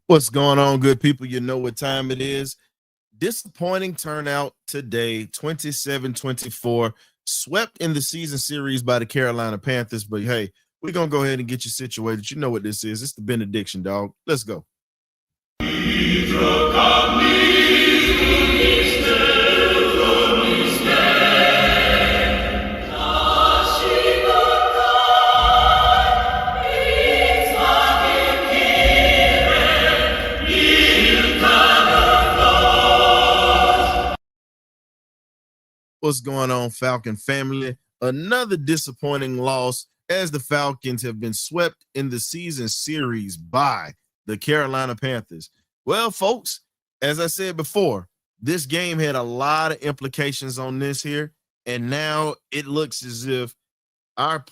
What's going on, good people? You know what time it is. Disappointing turnout today, 27-24, swept in the season series by the Carolina Panthers. But hey, we're going to go ahead and get you situated. You know what this is. It's the Benediction, dog. Let's go. What's going on, Falcon family? Another disappointing loss as the Falcons have been swept in the season series by the Carolina Panthers. Well, folks, as I said before, this game had a lot of implications on this here, and now it looks as if our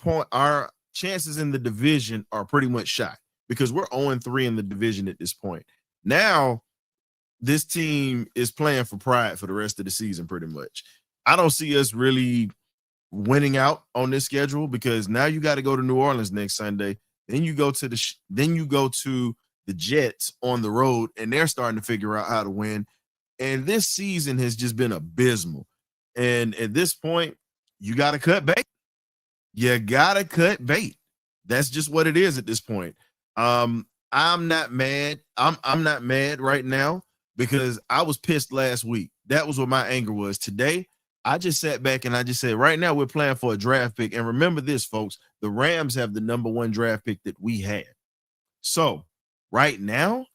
chances in the division are pretty much shot because we're 0-3 in the division at this point. Now, this team is playing for pride for the rest of the season, pretty much. I don't see us really winning out on this schedule because now you got to go to New Orleans next Sunday. Then you go to the Jets on the road, and they're starting to figure out how to win. And this season has just been abysmal. And at this point, you got to cut bait. You got to cut bait. That's just what it is at this point. I'm not mad. I'm not mad right now because I was pissed last week. That was what my anger was. Today, I just sat back and I just said, right now we're playing for a draft pick. And remember this, folks, the Rams have the number 1 draft pick that we had. So right now,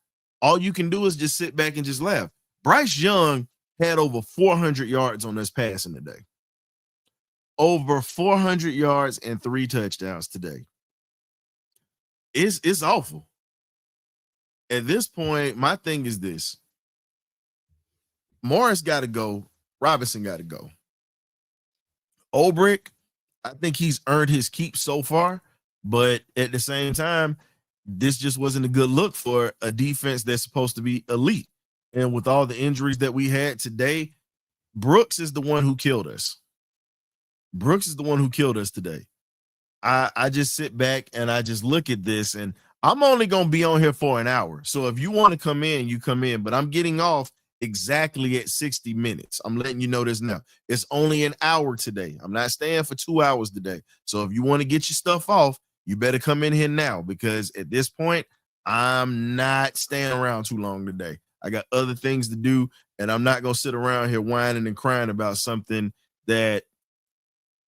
all you can do is just sit back and just laugh. Bryce Young had over 400 yards on this passing today. Over 400 yards and 3 touchdowns today. It's awful. At this point, my thing is this. Morris got to go. Robinson got to go. Ulbrich, I think he's earned his keep so far, but at the same time, this just wasn't a good look for a defense that's supposed to be elite. And with all the injuries that we had today, Brooks is the one who killed us. Brooks is the one who killed us today. I just sit back and I just look at this, and I'm only going to be on here for an hour. So if you want to come in, you come in, but I'm getting off exactly at 60 minutes. I'm letting you know this now. It's only an hour today. I'm not staying for 2 hours today. So if you want to get your stuff off, you better come in here now because at this point, I'm not staying around too long today. I got other things to do, and I'm not going to sit around here whining and crying about something that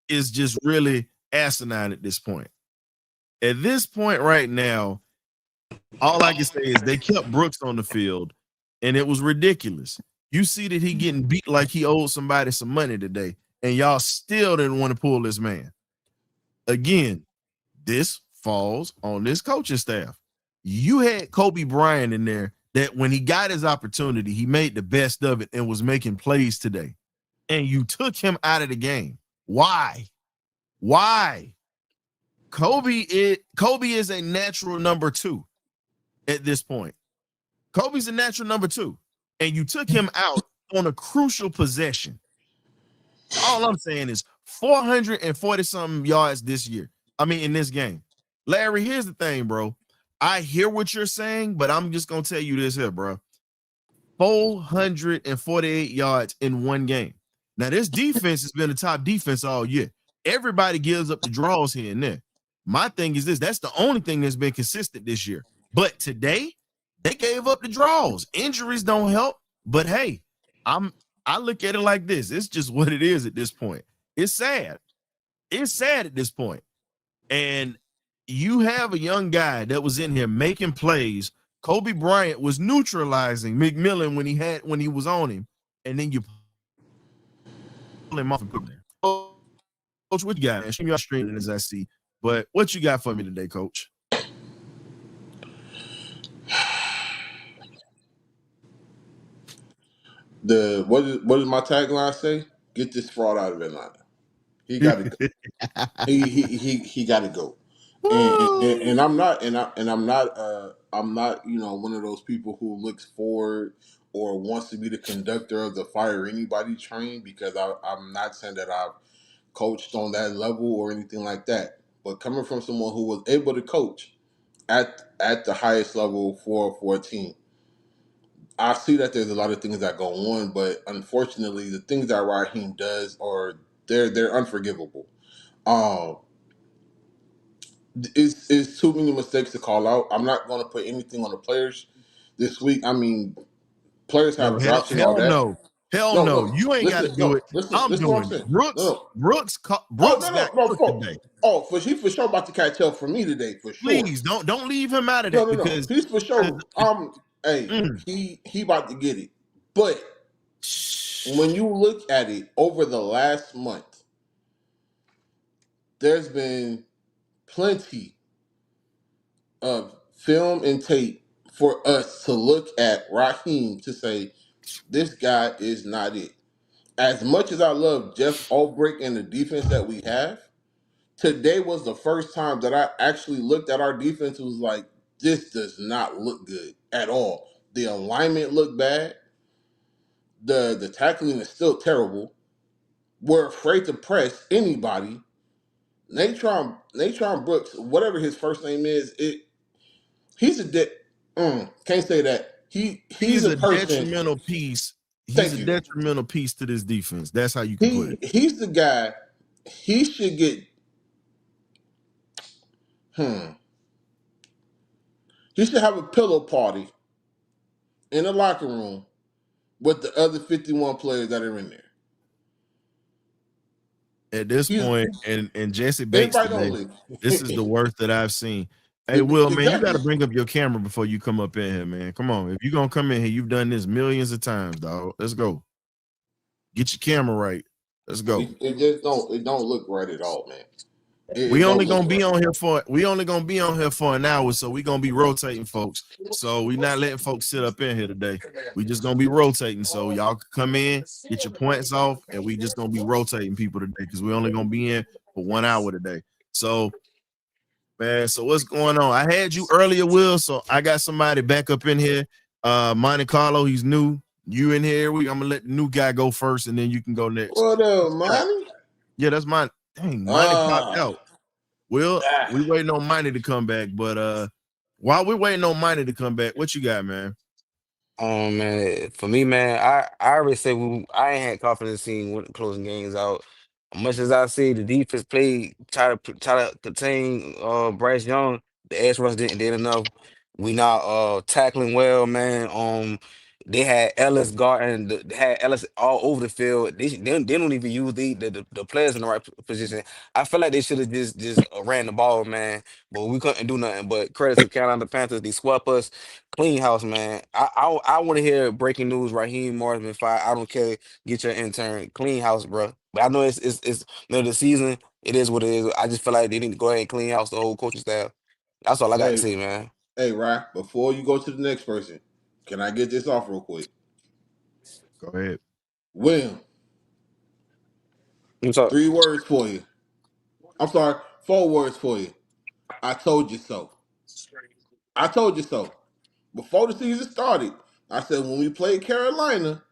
is just really asinine at this point. At this point right now, all I can say is they kept Brooks on the field, and it was ridiculous. You see that he getting beat like he owed somebody some money today, and y'all still didn't want to pull this man. Again, this falls on this coaching staff. You had Kobe Bryant in there that when he got his opportunity, he made the best of it and was making plays today. And you took him out of the game. Why? Why? Kobe is a natural number 2 at this point. Kobe's a natural number 2, and you took him out on a crucial possession. All I'm saying is 440 something yards this year. I mean, in this game. Larry, here's the thing, bro. I hear what you're saying, but I'm just going to tell you this here, bro. 448 yards in one game. Now, this defense has been a top defense all year. Everybody gives up the draws here and there. My thing is this. That's the only thing that's been consistent this year. But today, they gave up the draws. Injuries don't help. But hey, I look at it like this. It's just what it is at this point. It's sad. It's sad at this point. And you have a young guy that was in here making plays. Kobe Bryant was neutralizing McMillan when he was on him, and then you pull him off and put him there. Coach, what you got, man? You're streaming as I see, but what you got for me today, Coach? What does my tagline say? Get this fraud out of Atlanta. He got to go. he got to go. And I'm not one of those people who looks forward or wants to be the conductor of the fire anybody train because I'm not saying that I've coached on that level or anything like that. But coming from someone who was able to coach at the highest level for a team, I see that there's a lot of things that go on, but unfortunately, the things that Raheem does are they're unforgivable. Um, it's too many mistakes to call out. I'm not going to put anything on the players this week. I mean, players No, have drops and all hell that. no. Hell No, no. no, You ain't got to listen, do it. I'm listen. What I'm doing saying. it. No, no. Oh Brooks no, got no, no. cooked today. For sure about to catch up for me today for sure. Please don't leave him out of No, that no, no. because He's for because sure. Hey, mm, he about to get it. But when shh, you look at it over the last month, there's been plenty of film and tape for us to look at Raheem to say this guy is not it. As much as I love Jeff Ulbrich and the defense that we have, today was the first time that I actually looked at our defense and was like, this does not look good at all. The alignment looked bad. The tackling is still terrible. We're afraid to press anybody. Natron Brooks, whatever his first name is, he's a can't say that. He's he's a a person. detrimental piece. He's Thank a you. detrimental piece to this defense. That's how you can put it. He's the guy. He should get. Hmm. He should have a pillow party in the locker room with the other 51 players that are in there. At this He's point, and Jesse Bates invite today, only. this is the worst that I've seen. Hey, Will, man, you got Exactly. to bring up your camera before you come up in here, man. Come on. If you're going to come in here, you've done this millions of times, dog. Let's go. Get your camera right. Let's go. It just don't look right at all, man. It We don't only look gonna be right. on here for an hour, so we gonna be rotating, folks. So we not letting folks sit up in here today. We just gonna be rotating, so y'all can come in, get your points off, and we just gonna be rotating people today because we only gonna be in for 1 hour today. So, man, so what's going on? I had you earlier, Will. So I got somebody back up in here. Monte Carlo, he's new. You in here? I'm gonna let the new guy go first, and then you can go next. What up, Yeah, money? yeah, that's mine. Dang, Monte popped Ah, out. Well, ah. we waiting on Money to come back, but while we're waiting on Money to come back, what you got, man? Man, for me, man, I already said I ain't had confidence in closing games out. Much as I see the defense play, try to contain Bryce Young, the edge rush did enough. We not tackling well, man. They had Ellis guarding, they had Ellis all over the field. They don't even use the players in the right position. I feel like they should have just ran the ball, man. But we couldn't do nothing. But credit to Carolina Panthers, they swept us. Clean house, man. I want to hear breaking news. Raheem Morris been fired. I don't care. Get your intern. Clean house, bro. But I know it's middle of the season. It is what it is. I just feel like they need to go ahead and clean house the whole coaching staff. That's all I got to Hey, say, man. hey, Ryan. Before you go to the next person, can I get this off real quick? Go ahead. William, What's up? 3 words for you. I'm sorry, 4 words for you. I told you so. I told you so. Before the season started, I said when we played Carolina,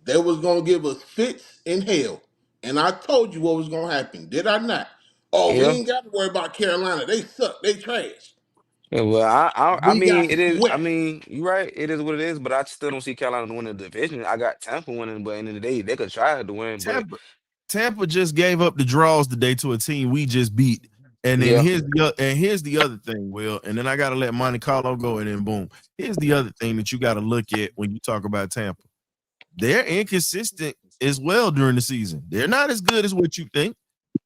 they was gonna give us fits in hell. And I told you what was gonna happen. Did I not? Oh, we Yeah. ain't got to worry about Carolina. They suck. They trash. Yeah, well, I We got mean, it is. I swept. mean, you're right. It is what it is. But I still don't see Carolina winning the division. I got Tampa winning, but in the end of the day, they could try to win. But Tampa, Tampa just gave up the draws today to a team we just beat. And then yeah, here's the other thing, Will. And then I gotta let Monte Carlo go, and then boom. Here's the other thing that you gotta look at when you talk about Tampa. They're inconsistent as well during the season. They're not as good as what you think.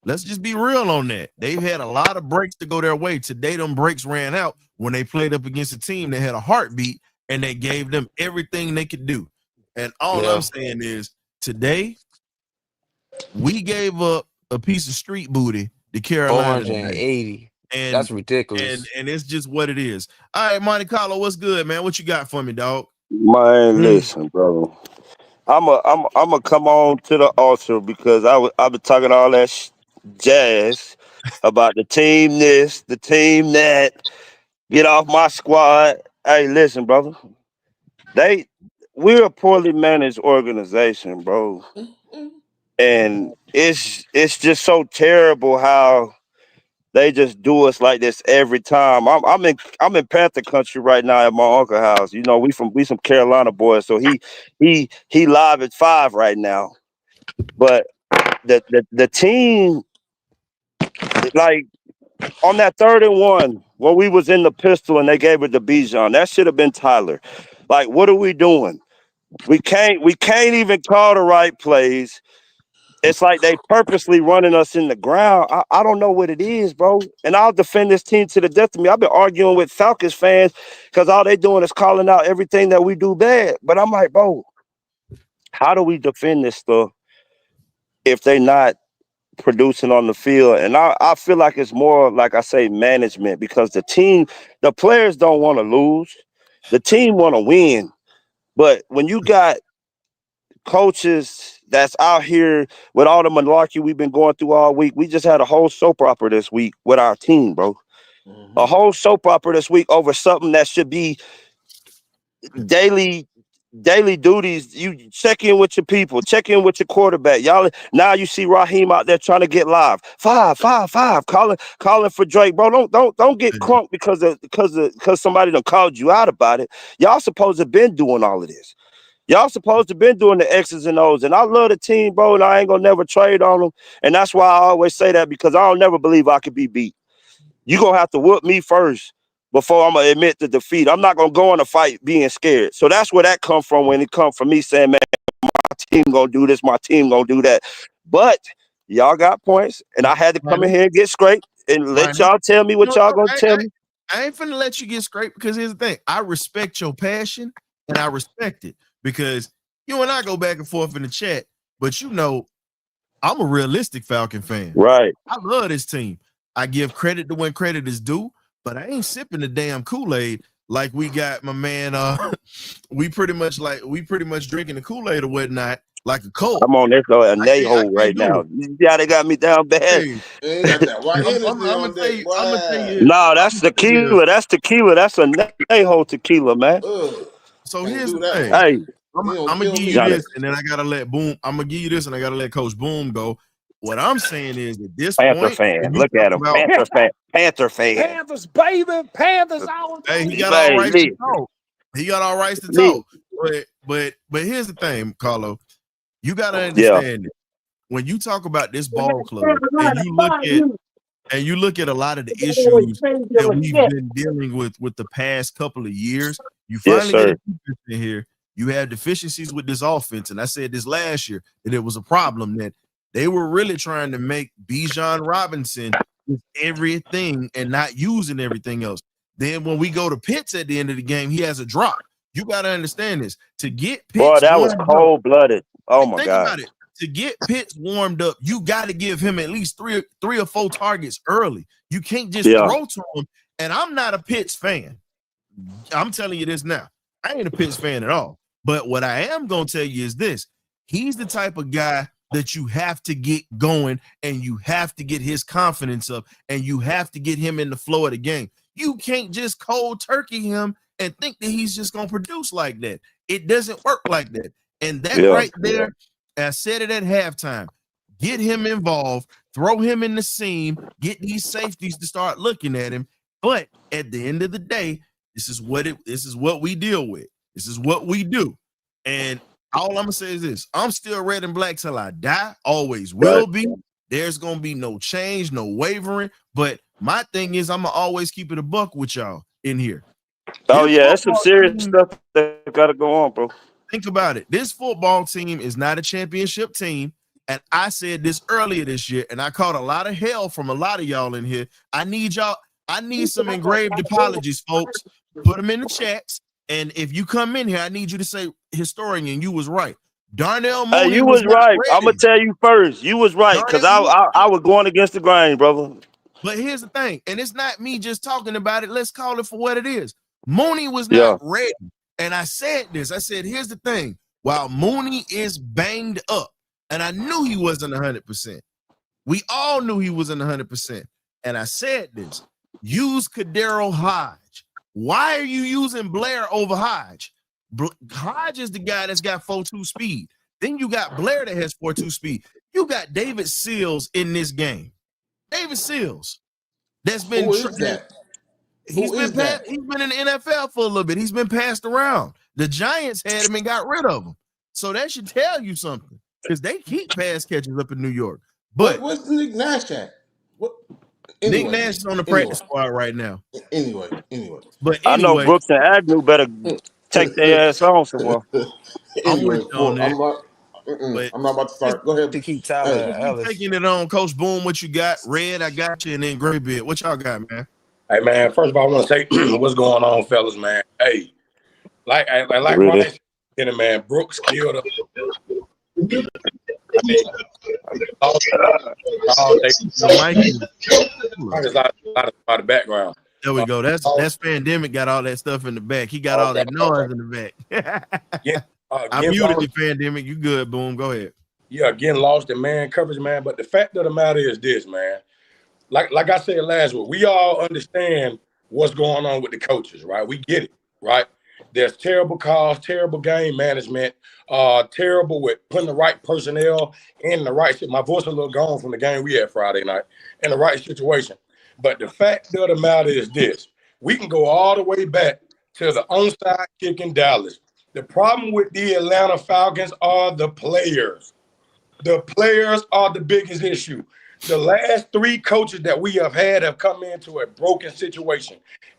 Let's just be real on that. They've had a lot of breaks to go their way. Today, them breaks ran out when they played up against a team that had a heartbeat and they gave them everything they could do. And all I'm yeah, saying is today, we gave up a piece of street booty to Carolina today. 480. And That's ridiculous. and it's just what it is. All right, Monte Carlo, what's good, man? What you got for me, dog? Man, Mm. listen, bro. I'm a come on to the altar because I've been talking all that jazz about the team this, the team that. Get off my squad. Hey, listen, brother. They we're a poorly managed organization, bro, and it's just so terrible how they just do us like this every time. I'm in Panther country right now at my uncle's house. You know, we some Carolina boys, so he live at 5 right now. But the team, like on that 3rd-and-1 when we was in the pistol and they gave it to Bijan, that should have been Tyler. Like, what are we doing? We can't even call the right plays. It's like they purposely running us in the ground. I don't know what it is, bro. And I'll defend this team to the death of me. I've been arguing with Falcons fans because all they doing is calling out everything that we do bad. But I'm like, bro, how do we defend this stuff if they not producing on the field? And I feel like it's more, like I say, management, because the players don't want to lose. The team want to win. But when you got coaches that's out here with all the malarkey we've been going through all week, we just had a whole soap opera this week with our team, bro. Mm-hmm. A whole soap opera this week over something that should be daily duties. You check in with your people, check in with your quarterback. Y'all now you see Raheem out there trying to get live. 5, calling for Drake, bro. Don't get crunk because somebody done called you out about it. Y'all supposed to have been doing all of this. Y'all supposed to have been doing the X's and O's. And I love the team, bro, and I ain't gonna never trade on them. And that's why I always say that, because I don't never believe I could be beat. You gonna have to whoop me first before I'm gonna admit the defeat. I'm not gonna go in a fight being scared. So that's where that come from, when it come from me saying, man, my team gonna do this, my team gonna do that. But y'all got points, and I had to come in here and get straight and let y'all tell me what y'all gonna tell me. I ain't finna let you get straight, because here's the thing. I respect your passion, and I respect it, because you and I go back and forth in the chat, but you know, I'm a realistic Falcon fan. Right. I love this team. I give credit to when credit is due, but I ain't sipping the damn Kool-Aid like we got my man. We pretty much drinking the Kool-Aid or whatnot, like a Coke. I'm on this a nay-hole right now. Yeah, they got me down bad. Hey, They got that white I'm Hennessy on gonna tell deck, you. boy. I'm gonna tell you. No, that's tequila. That's tequila. That's a nay-hole tequila, man. Ugh. So Can't here's do the that thing. one. Hey, I'm He gonna gonna kill give me. you Got this, and then I gotta let Boom. I'm gonna give you this, and I gotta let Coach Boom go. What I'm saying is, at this Panther point, fan. when you Look talk at him. about, Panther fan. Panther fan. Panthers, baby. Panthers all hey, day. he got all rights to Lee. talk. He got all rights to Lee. talk. But here's the thing, Carlo. You gotta Yeah. understand it. When you talk about this ball club, and you look at a lot of the issues that we've been dealing with the past couple of years, you Yes, finally get sir. a defense in here. You have deficiencies with this offense, and I said this last year that it was a problem, that they were really trying to make Bijan Robinson with everything and not using everything else. Then when we go to Pitts at the end of the game, he has a drop. You got to understand this. To get Boy, Pitts that was warmed up, cold-blooded. Oh, my think God. about it. To get Pitts warmed up, you got to give him at least three or four targets early. You can't just throw to him. And I'm not a Pitts fan. I'm telling you this now. I ain't a Pitts fan at all. But what I am going to tell you is this. He's the type of guy that you have to get going, and you have to get his confidence up, and you have to get him in the flow of the game. You can't just cold turkey him and think that he's just going to produce like that. It doesn't work like that. And that right there, I said it at halftime, get him involved, throw him in the seam, get these safeties to start looking at him. But at the end of the day, this is what we deal with. This is what we do. And all I'm gonna say is this: I'm still red and black till I die, always will be. There's gonna be no change, no wavering. But my thing is, I'm gonna always keep it a buck with y'all in here. Oh, yeah, that's some serious stuff that gotta go on, bro. Think about it. This football team is not a championship team. And I said this earlier this year, and I caught a lot of hell from a lot of y'all in here. I need some engraved apologies, folks. Put them in the chats. And if you come in here, I need you to say, historian, you was right. Darnell Mooney you was right. I'm gonna tell you first. You was right, because I was going against the grain, brother. But here's the thing, and it's not me just talking about it. Let's call it for what it is. Mooney was not ready. And I said this. I said, here's the thing. While Mooney is banged up, and I knew he wasn't 100%. We all knew he wasn't 100%. And I said this. Use Kadero Hodge. Why are you using Blair over Hodge? Hodge is the guy that's got 4.2 speed. Then you got Blair that has 4.2 speed. You got David Seals in this game. David Seals. that's been Who is that? he's Who is that? he's been in the NFL for a little bit. He's been passed around. The Giants had him and got rid of him. So that should tell you something because they keep pass catchers up in New York. But what's Nick Nash at? What? Nick Anyway, Nash is on the practice squad right now. Anyway. But I know anyway, Brooks and Agnew better take their ass on somewhere. I'm Anyway, with you on that. I'm not about to start. Go ahead. To keep Tyler Hey, Ellis. Taking it on, Coach Boom. What you got? Red, I got you, and then Graybeard. What y'all got, man? Hey, man, first of all, I want to say what's going on, fellas, man. Hey, like Really? Ryan said, man, Brooks killed him. I mean, all day. There's a lot of background. There we go. That's Pandemic got all that stuff in the back. He got all that noise in the back. Yeah, I muted you, Pandemic. You good, Boom. Go ahead. Yeah, again, lost in man coverage, man. But the fact of the matter is this, man. Like I said last week, we all understand what's going on with the coaches, right? We get it, right? There's terrible calls, terrible game management, terrible with putting the right personnel in the right shit. My voice is a little gone from the game we had Friday night in the right situation. But the fact of the matter is this. We can go all the way back to the onside kick in Dallas. The problem with the Atlanta Falcons are the players. The players are the biggest issue. The last 3 coaches that we have had have come into a broken situation.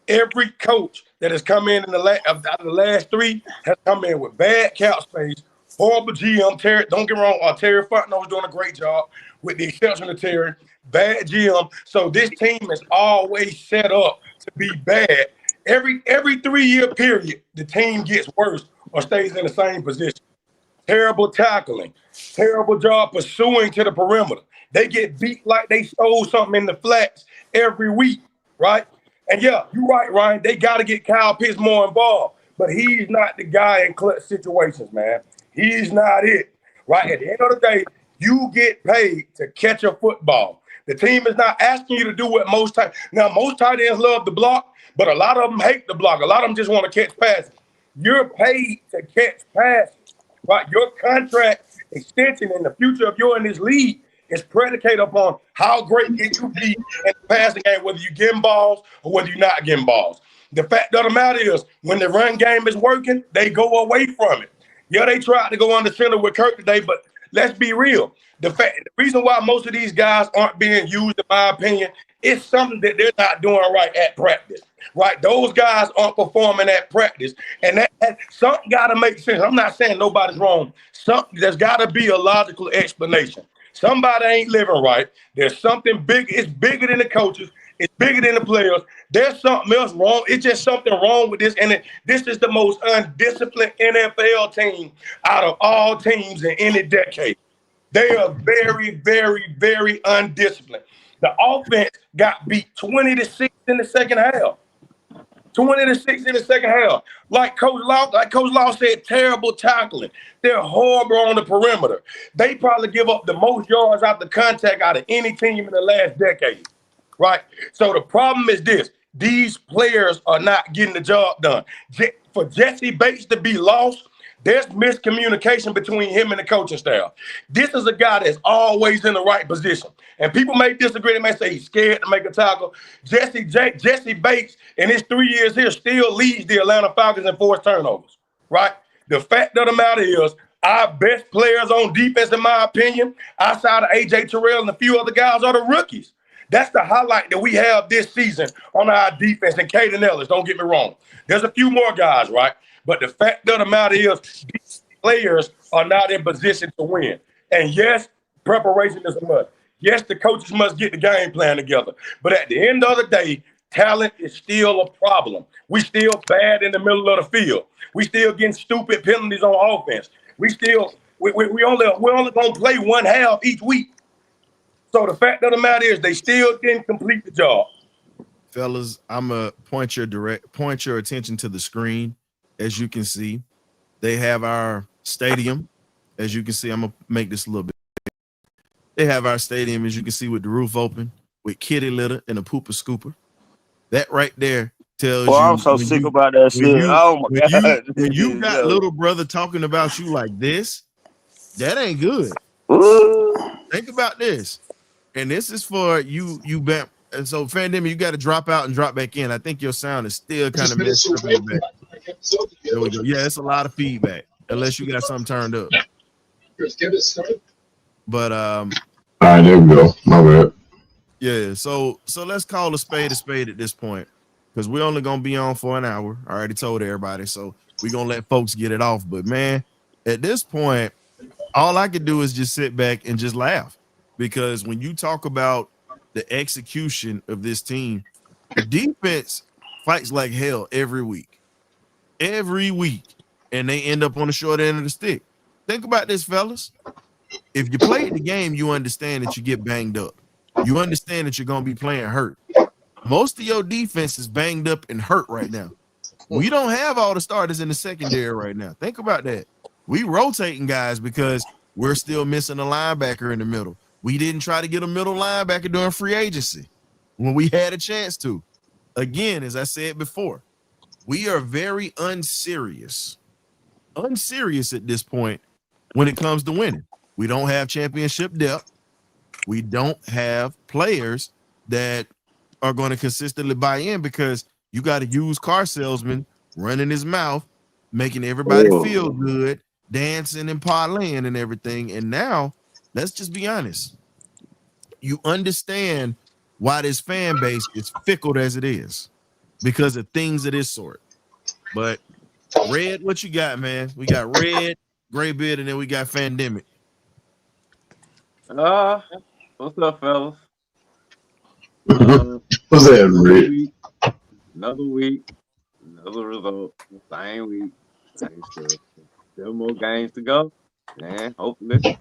Every coach that has come in the last 3 has come in with bad cap space, horrible GM. Terry, don't get me wrong, Terry Fontenot is doing a great job, with the exception of Terry. Bad GM. So this team is always set up to be bad. Every 3-year period, the team gets worse or stays in the same position. Terrible tackling, terrible job pursuing to the perimeter. They get beat like they stole something in the flats every week, right? And yeah, you're right, Ryan. They got to get Kyle Pitts more involved, but he's not the guy in clutch situations, man. He's not it, right? At the end of the day, you get paid to catch a football. The team is not asking you to do what most tight. Now, most tight ends love the block, but a lot of them hate the block. A lot of them just want to catch passes. You're paid to catch passes, right? Your contract extension in the future of you in this league is predicated upon how great can you be in the passing game, whether you're getting balls or whether you're not getting balls. The fact of the matter is, when the run game is working, they go away from it. Yeah, they tried to go under center with Kirk today, but let's be real. The reason why most of these guys aren't being used, in my opinion, is something that they're not doing right at practice. Right? Those guys aren't performing at practice. And that something got to make sense. I'm not saying nobody's wrong. There's got to be a logical explanation. Somebody ain't living right. There's something big. It's bigger than the coaches. It's bigger than the players. There's something else wrong. It's just something wrong with this. And this is the most undisciplined NFL team out of all teams in any decade. They are very, very, very undisciplined. The offense got beat 20-6 in the second half. 20-6 in the second half. Like Coach Law said, terrible tackling. They're horrible on the perimeter. They probably give up the most yards out the contact out of any team in the last decade. Right? So the problem is this. These players are not getting the job done. For Jesse Bates to be lost, there's miscommunication between him and the coaching staff. This is a guy that's always in the right position. And people may disagree. They may say he's scared to make a tackle. Jesse Bates, in his 3 years here, still leads the Atlanta Falcons in forced turnovers, right? The fact of the matter is, our best players on defense, in my opinion, outside of A.J. Terrell and a few other guys, are the rookies. That's the highlight that we have this season on our defense. And Caden Ellis, don't get me wrong. There's a few more guys, right? But the fact of the matter is, these players are not in position to win. And yes, preparation is a must. Yes, the coaches must get the game plan together. But at the end of the day, talent is still a problem. We still bad in the middle of the field. We still getting stupid penalties on offense. We only gonna play one half each week. So the fact of the matter is, they still didn't complete the job. Fellas, I'm gonna point your attention to the screen. As you can see, they have our stadium. As you can see, I'm gonna make this a little bit. They have our stadium, as you can see, with the roof open, with kitty litter and a pooper scooper. That right there tells you. I'm so sick about that shit. Oh my God. When you got little brother talking about you like this, that ain't good. Think about this. And this is for you And so Fandemic, you got to drop out and drop back in. I think your sound is still kind of messed up in the back. There we go. Yeah, it's a lot of feedback unless you got something turned up. But all right, there we go. My bad. Yeah, so let's call a spade at this point, because we're only gonna be on for an hour. I already told everybody, so we're gonna let folks get it off. But man, at this point, all I can do is just sit back and just laugh, because when you talk about the execution of this team, the defense fights like hell every week, and they end up on the short end of the stick. Think about this, fellas. If you play the game, you understand that you get banged up. You understand that you're going to be playing hurt. Most of your defense is banged up and hurt right now. We don't have all the starters in the secondary right now. Think about that. We rotating guys because we're still missing a linebacker in the middle. We didn't try to get a middle linebacker during free agency when we had a chance to. Again, as I said before, we are very unserious at this point when it comes to winning. We don't have championship depth. We don't have players that are going to consistently buy in, because you got a used car salesman running his mouth, making everybody feel good, dancing and parlaying and everything. And now, let's just be honest. You understand why this fan base is fickle as it is, because of things of this sort. But Red, what you got, man? We got Red, Graybeard, and then we got Fandemic. What's up, fellas? What's that, Red? Another week, another result. Same week, same stuff. Still more games to go, and hopefully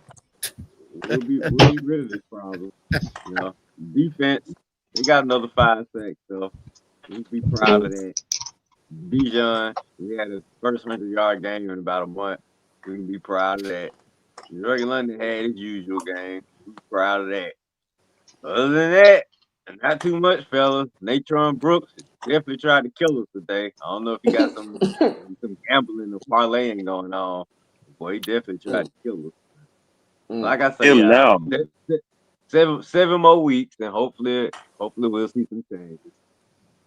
we'll be rid of this problem. You know, defense, we got another 5 sacks, so we can be proud of that. Bijan, we had his first 100-yard game in about a month. We can be proud of that. Drake London had his usual game. We proud of that. Other than that, not too much, fellas. Natron Brooks definitely tried to kill us today. I don't know if he got some gambling or parlaying going on. Boy, he definitely tried to kill us. Like I say, now. 7 more weeks, and hopefully we'll see some changes.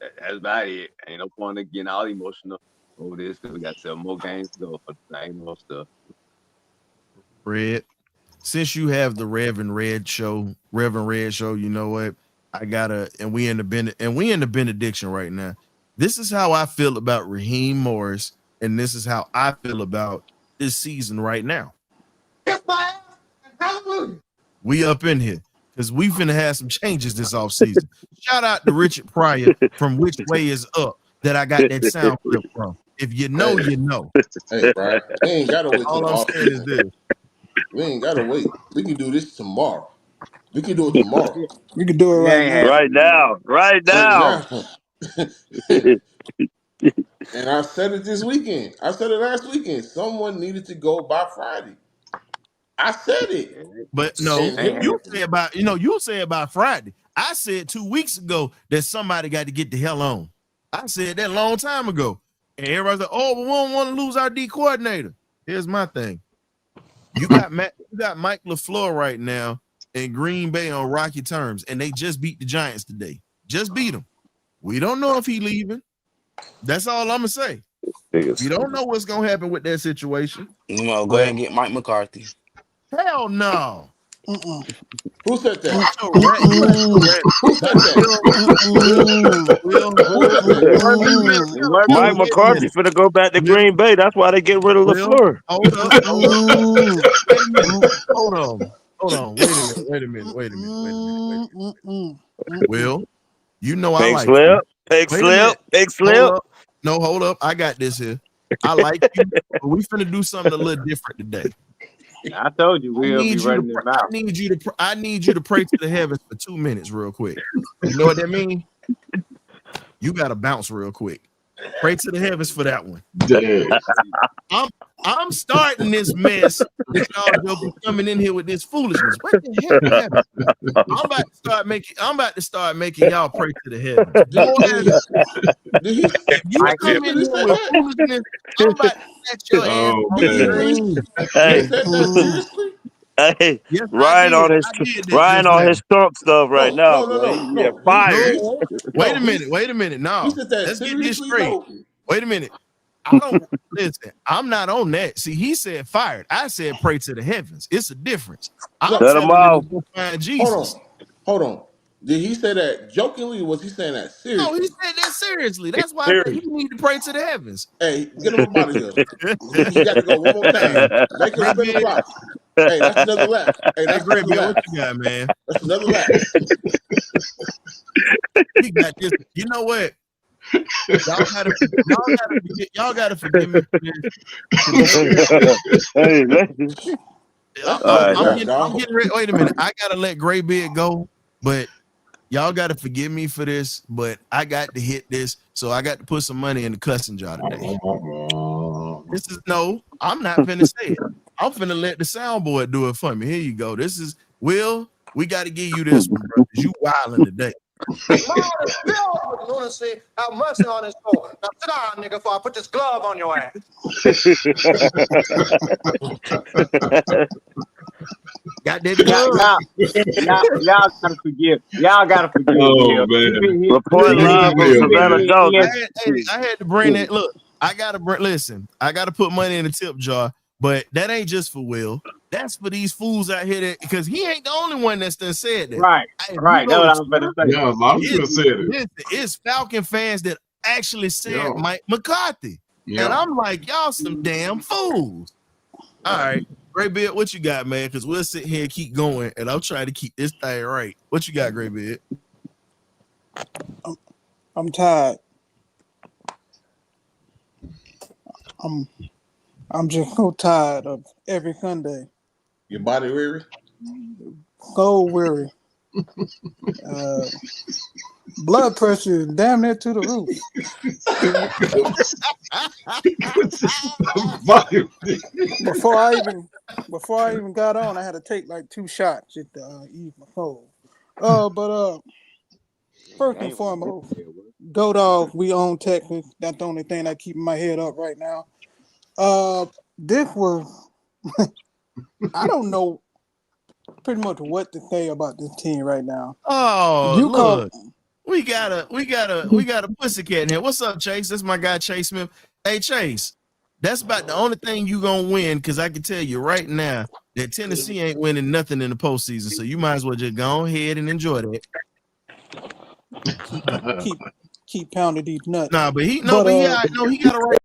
That's about it. Ain't no point in getting all emotional over this, because we got 7 more games to go for the same old stuff. Red, since you have the Reverend Red show, you know what? I gotta, and we in the benediction right now. This is how I feel about Raheem Morris, and this is how I feel about this season right now. We up in here because we finna have some changes this offseason. Shout out to Richard Pryor from Which Way Is Up that I got that sound clip from. If you know, you know. Hey, bro, we ain't gotta wait till All I'm saying is this. We ain't gotta wait. We can do this tomorrow. We can do it tomorrow. We can do it Right now. Right now. And I said it this weekend. I said it last weekend. Someone needed to go by Friday. I said it. But no, And you'll say about Friday. I said 2 weeks ago that somebody got to get the hell on. I said that a long time ago. And everybody's like, oh, we don't want to lose our D coordinator. Here's my thing. You got Mike LaFleur right now in Green Bay on rocky terms, and they just beat the Giants today. Just beat them. We don't know if he's leaving. That's all I'm gonna say. We don't know what's gonna happen with that situation. No, go ahead and get Mike McCarthy. Hell no. Who said that? Who said that? Mike McCarthy finna go back to Green Bay. That's why they get rid of LaFleur. Hold on. Wait a minute. Will, you know I like you. Big slip. No, hold up. I got this here. I like you, but we finna do something a little different today. I told you we'll be running them out. I need you to pray to the heavens for 2 minutes real quick. You know what that means? You gotta bounce real quick. Pray to the heavens for that one. I'm starting this mess that y'all be coming in here with this foolishness. What the heck happened? I'm about to start making y'all pray to the heavens. If you come in here with foolishness, I'm about to set your ass on the screen. Hey. Hey, Yes, I Ryan did. on his I did that Ryan just on now. his Trump stuff right No, now, no, no, boy. no, Yeah, no. fired. No, wait No. a minute. Wait a minute. He No, said that let's get this seriously straight. though. Wait a minute. I don't listen. I'm not on that. See, he said fired. I said pray to the heavens. It's a difference. I'm No, Shut him telling him to off. go find hold Jesus. on, hold on. Did he say that jokingly, or was he saying that No, he seriously? said that seriously. That's why I said Serious. he need to pray to the heavens. Hey, get him up out of here. He got to go one more time. Hey, Make him Gray spin the Beard. block. Hey, that's another lap. Hey, Hey, that's Gray another Beard, lap. what you got, man? That's another lap. We got this. You know what? Y'all gotta forgive me for this. Hey, That's all another right, I'm now. lap, getting dog. ready. Wait a minute. I gotta let Graybeard go, but y'all gotta forgive me for this. But I got to hit this, so I got to put some money in the cussing jar today. This is no, I'm not finna say it. I'm finna let the soundboard do it for me. Here you go. This is Will. We got to give you this one, bro, because you wilding today. Lord is filled with lunacy. Have mercy on his soul. Now sit down, nigga, before I put this glove on your ass. Got that Y'all, glove. y'all gotta forgive. Y'all gotta forgive Oh Will. man. Report He Forgive live been from Will, Savannah, man. he Georgia. I had to bring that. Look, I gotta bring. Listen, I gotta put money in the tip jar, but that ain't just for Will. That's for these fools out here that because he ain't the only one that's done said that. right. If you Right. That's go what to I was about to Twitter, say. Yeah, a lot of people it's said it. listen, it's Falcon fans that actually said Yeah. Mike McCarthy, and Yeah. I'm like, y'all some damn fools. All right, Graybeard, what you got, man? Because we'll sit here and keep going, and I'm trying to keep this thing right. What you got, Graybeard? I'm tired. I'm I'm just so tired of every Sunday. Your body weary? So weary. Uh, blood pressure is damn near to the roof. Before I even got on, I had to take like 2 shots just to ease my cold. But first and Game was over. foremost, go dog. We own Texas. That's the only thing that keeping my head up right now. This was I don't know pretty much what to say about this team right now. Oh, You call look. We got a pussycat in here. What's up, Chase? That's my guy, Chase Smith. Hey, Chase, that's about the only thing you gonna win because I can tell you right now that Tennessee ain't winning nothing in the postseason. So you might as well just go ahead and enjoy that. keep keep pounding these nuts. Nah, but But he got a right.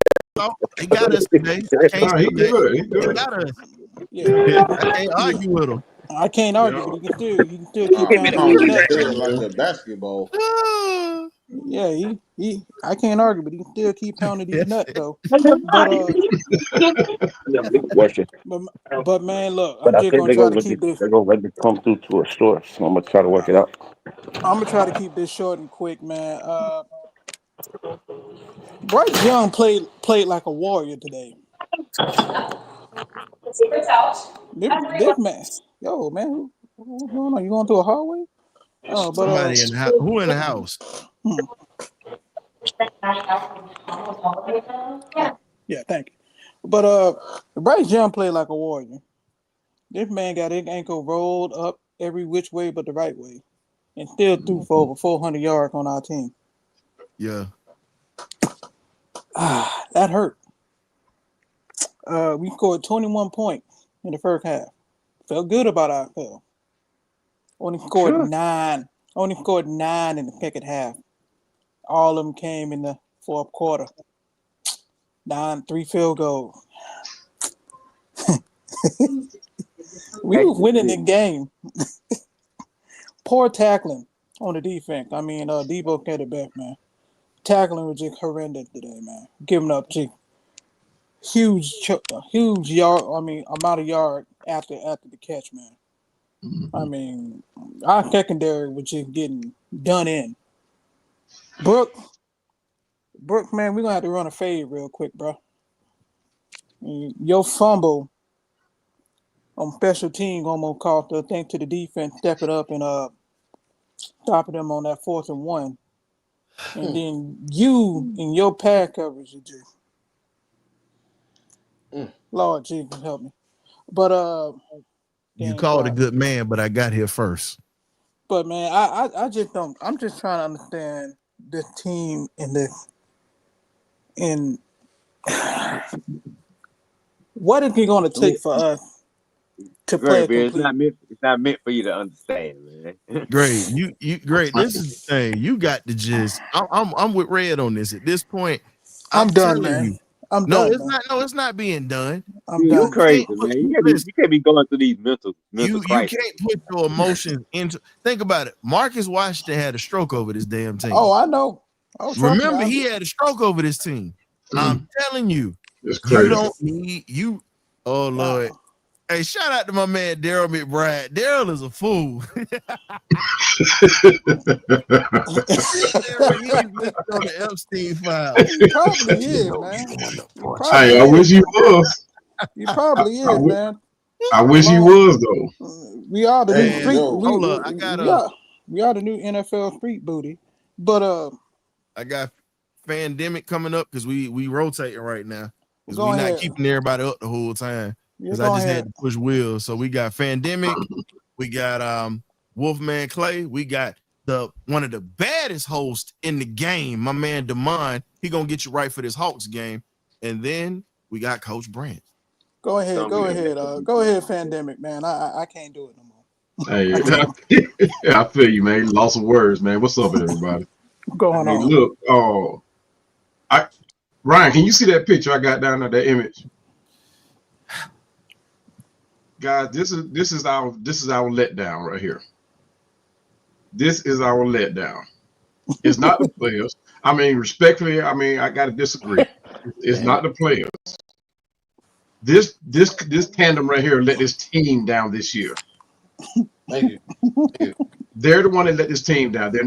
He got us today. I can't Nah, he say that. good. He He good. got us. yeah, I can't yeah, argue with him. I can't argue, Yeah. but you can still keep He pounding these pounded his nuts head though. like a basketball. Yeah, he I can't argue, but he can still keep pounding these nuts though. But Working. but but man, look, But I'm I just think gonna try to keep this. they're gonna let me come through to a store. So I'm gonna try to work it out. I'm gonna try to keep this short and quick, man. Bryce Young played like a warrior today. This man, yo man, what's going on? You going through a hallway? But Somebody in the house. Who in the house? hmm, yeah, thank you. But Bryce Young played like a warrior. This man got his ankle rolled up every which way but the right way, and still threw for over 400 yards on our team. Yeah. That hurt. We scored 21 points in the first half. Felt good about ourselves. Only scored Sure. nine. Only scored 9 in the second half. All of them came in the fourth quarter. 3 field goals. We was winning the game. Poor tackling on the defense. I mean, Debo had it back, man. Tackling was just horrendous today, man. Giving up just huge yard. I mean, amount of yard after the catch, man. I mean, our secondary was just getting done in. Brooke, man, we're gonna have to run a fade real quick, bro. Your fumble on special team almost cost us thanks to the defense stepping up and stopping them on that 4th and 1. And then you in your pass coverage, you just Lord Jesus help me. But You Game called a 5. good man, but I got here first. But man, I just don't. I'm just trying to understand this team and what is it going to take for us to play Great, a man. complete? It's not meant for you to understand, man. Great, you great. This is the thing. You got to just. I'm with Red on this. At this point, I'm I'm done, telling man. you. I'm No, done, it's man. not. No, it's not being done. I'm You done. crazy, Can't put, man. listen, You can't be going through these mental you crises. can't put your emotions into. Think about it. Marcus Washington had a stroke over this damn team. Oh, I know. Oh, trust me. Remember, he had a stroke over this team. I'm telling you, It's you crazy. don't need you. Oh Lord. Hey, shout out to my man Daryl McBride. Daryl is a fool. He's listed on the Epstein file. He probably is, man. He probably Hey, I is. wish he was. He probably is, man. I wish he was though. We are the new Hey, street. yo, hold up. We are the new NFL street booty. But I got Fandemic coming up because we rotating right now. Because Go we're not ahead. keeping everybody up the whole time. Because go I just ahead. had to push wheels. So we got Fandemic, we got Wolfman Clay, we got one of the baddest hosts in the game, my man Damon. He gonna get you right for this Hawks game. And then we got Coach Brand. Go ahead, Fandemic, man. I can't do it no more. Hey, I feel you, man. Loss of words, man. What's up, everybody? What's going Hey, on? look, Ryan, can you see that picture I got down there, that image? Guys, this is our letdown right here. This is our letdown. It's not the players. I mean, respectfully, I gotta disagree. It's not the players. This tandem right here let this team down this year. Thank you. They're the one that let this team down. They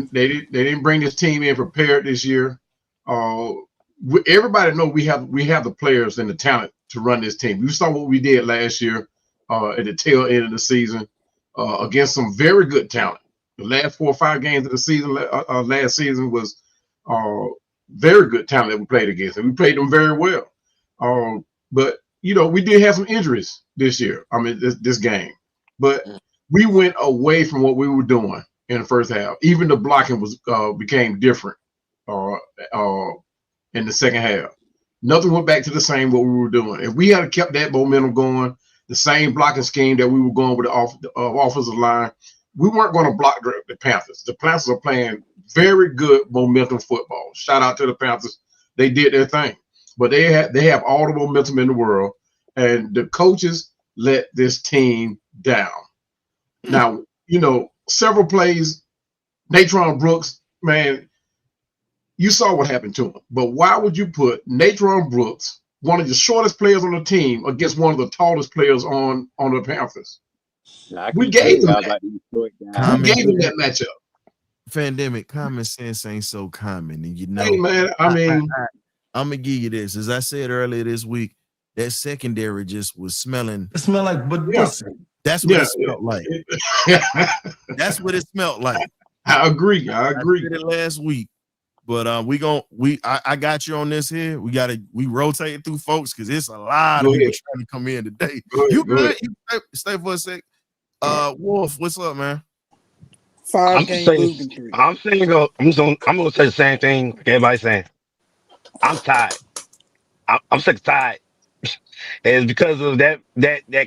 didn't bring this team in prepared this year. Everybody know we have the players and the talent to run this team. You saw what we did last year at the tail end of the season against some very good talent. The last 4 or 5 games of the season last season was very good talent that we played against, and we played them very well. But we did have some injuries this year. I mean, this game, but we went away from what we were doing in the first half. Even the blocking became different in the second half. Nothing went back to the same what we were doing. If we had kept that momentum going, the same blocking scheme that we were going with the offensive line, we weren't going to block the Panthers. The Panthers are playing very good momentum football. Shout out to the Panthers. They did their thing. But they have all the momentum in the world, and the coaches let this team down. Now, several plays, Natron Brooks, man, you saw what happened to him. But why would you put Natron Brooks, one of the shortest players on the team, against one of the tallest players on the Panthers? We gave him that. We gave him that matchup. Fandemic, common sense ain't so common. And hey, man, I mean, I'm going to give you this. As I said earlier this week, that secondary just was smelling. It smelled like but That's what it smelled like. That's what it smelled like. I agree. I said it last week. But I got you on this here. We rotate through folks because it's a lot of people trying to come in today. You good? You stay for a sec. Wolf, what's up, man? 5 games losing streak. I'm gonna say the same thing everybody's saying. I'm tired. I'm sick of tired. And it's because of that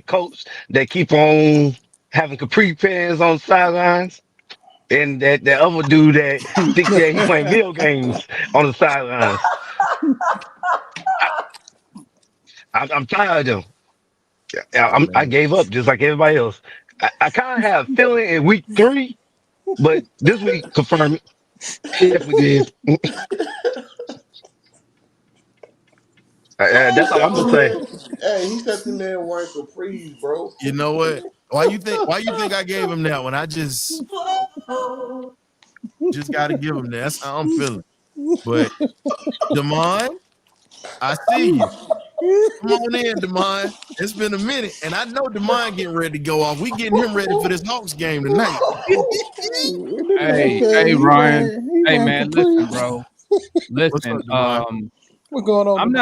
coach that keep on having capri pants on the sidelines, and that other dude that think that he playing video games on the sidelines. I'm tired of them. I gave up just like everybody else. I kind of have a feeling in week 3, but this week confirmed it. Yes, we did. That's all I'm gonna say. Hey, he said the man wearing capris, bro. You know what? Why you think I gave him that one? I just gotta give him that. That's how I'm feeling. But Damon, I see you. Come on in, Damon. It's been a minute, and I know Damon getting ready to go off. We getting him ready for this Hawks game tonight. Hey, Ryan. Hey, man, listen, bro. Listen, what's going on? I'm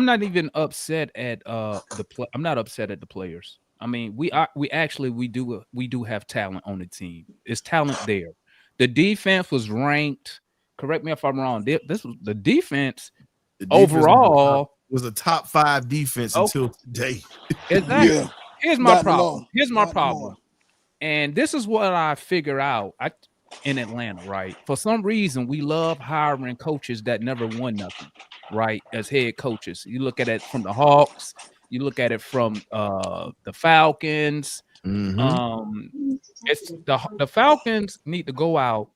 not even upset at I'm not upset at the players. I mean, we do have talent on the team. It's talent there. The defense was ranked. Correct me if I'm wrong. This was the defense. The defense Overall, was a top 5 defense until today. Exactly. Yeah. Here's my Not problem. anymore. Here's my Not problem. anymore. And this is what I figure out in Atlanta, right? For some reason, we love hiring coaches that never won nothing, right? As head coaches. You look at it from the Hawks, you look at it from the Falcons. It's the Falcons need to go out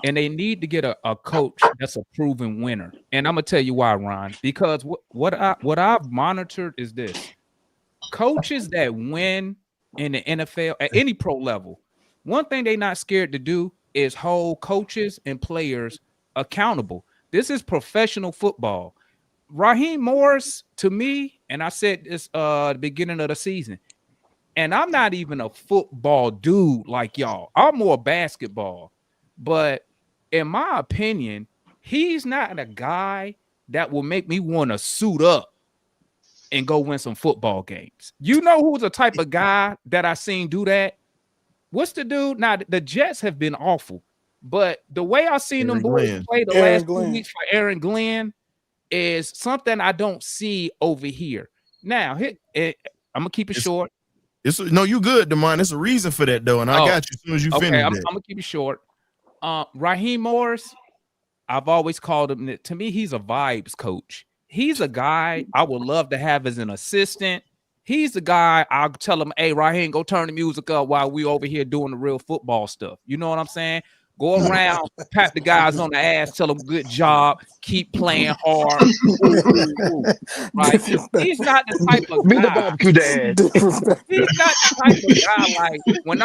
and they need to get a coach that's a proven winner. And I'm gonna tell you why, Ron. Because what I've monitored is this: coaches that win in the NFL at any pro level, one thing they're not scared to do is hold coaches and players accountable. This is professional football. Raheem Morris, to me, and I said this the beginning of the season, and I'm not even a football dude like y'all. I'm more basketball. But in my opinion, he's not a guy that will make me want to suit up and go win some football games. You know who's the type of guy that I seen do that? What's the dude? Now, the Jets have been awful, but the way I seen them boys play the last 2 weeks for Aaron Glenn is something I don't see over here. Now, I'm gonna keep it short. No, you good, Damon. There's a reason for that, though, and I got you as soon as you finish. I'm gonna keep it short. Raheem Morris, I've always called him. To me, he's a vibes coach. He's a guy I would love to have as an assistant. He's the guy I'll tell him, hey, Raheem, go turn the music up while we over here doing the real football stuff. You know what I'm saying? Go around, pat the guys on the ass, tell them good job, keep playing hard. Right? He's not the type of guy. He's not the type of guy like when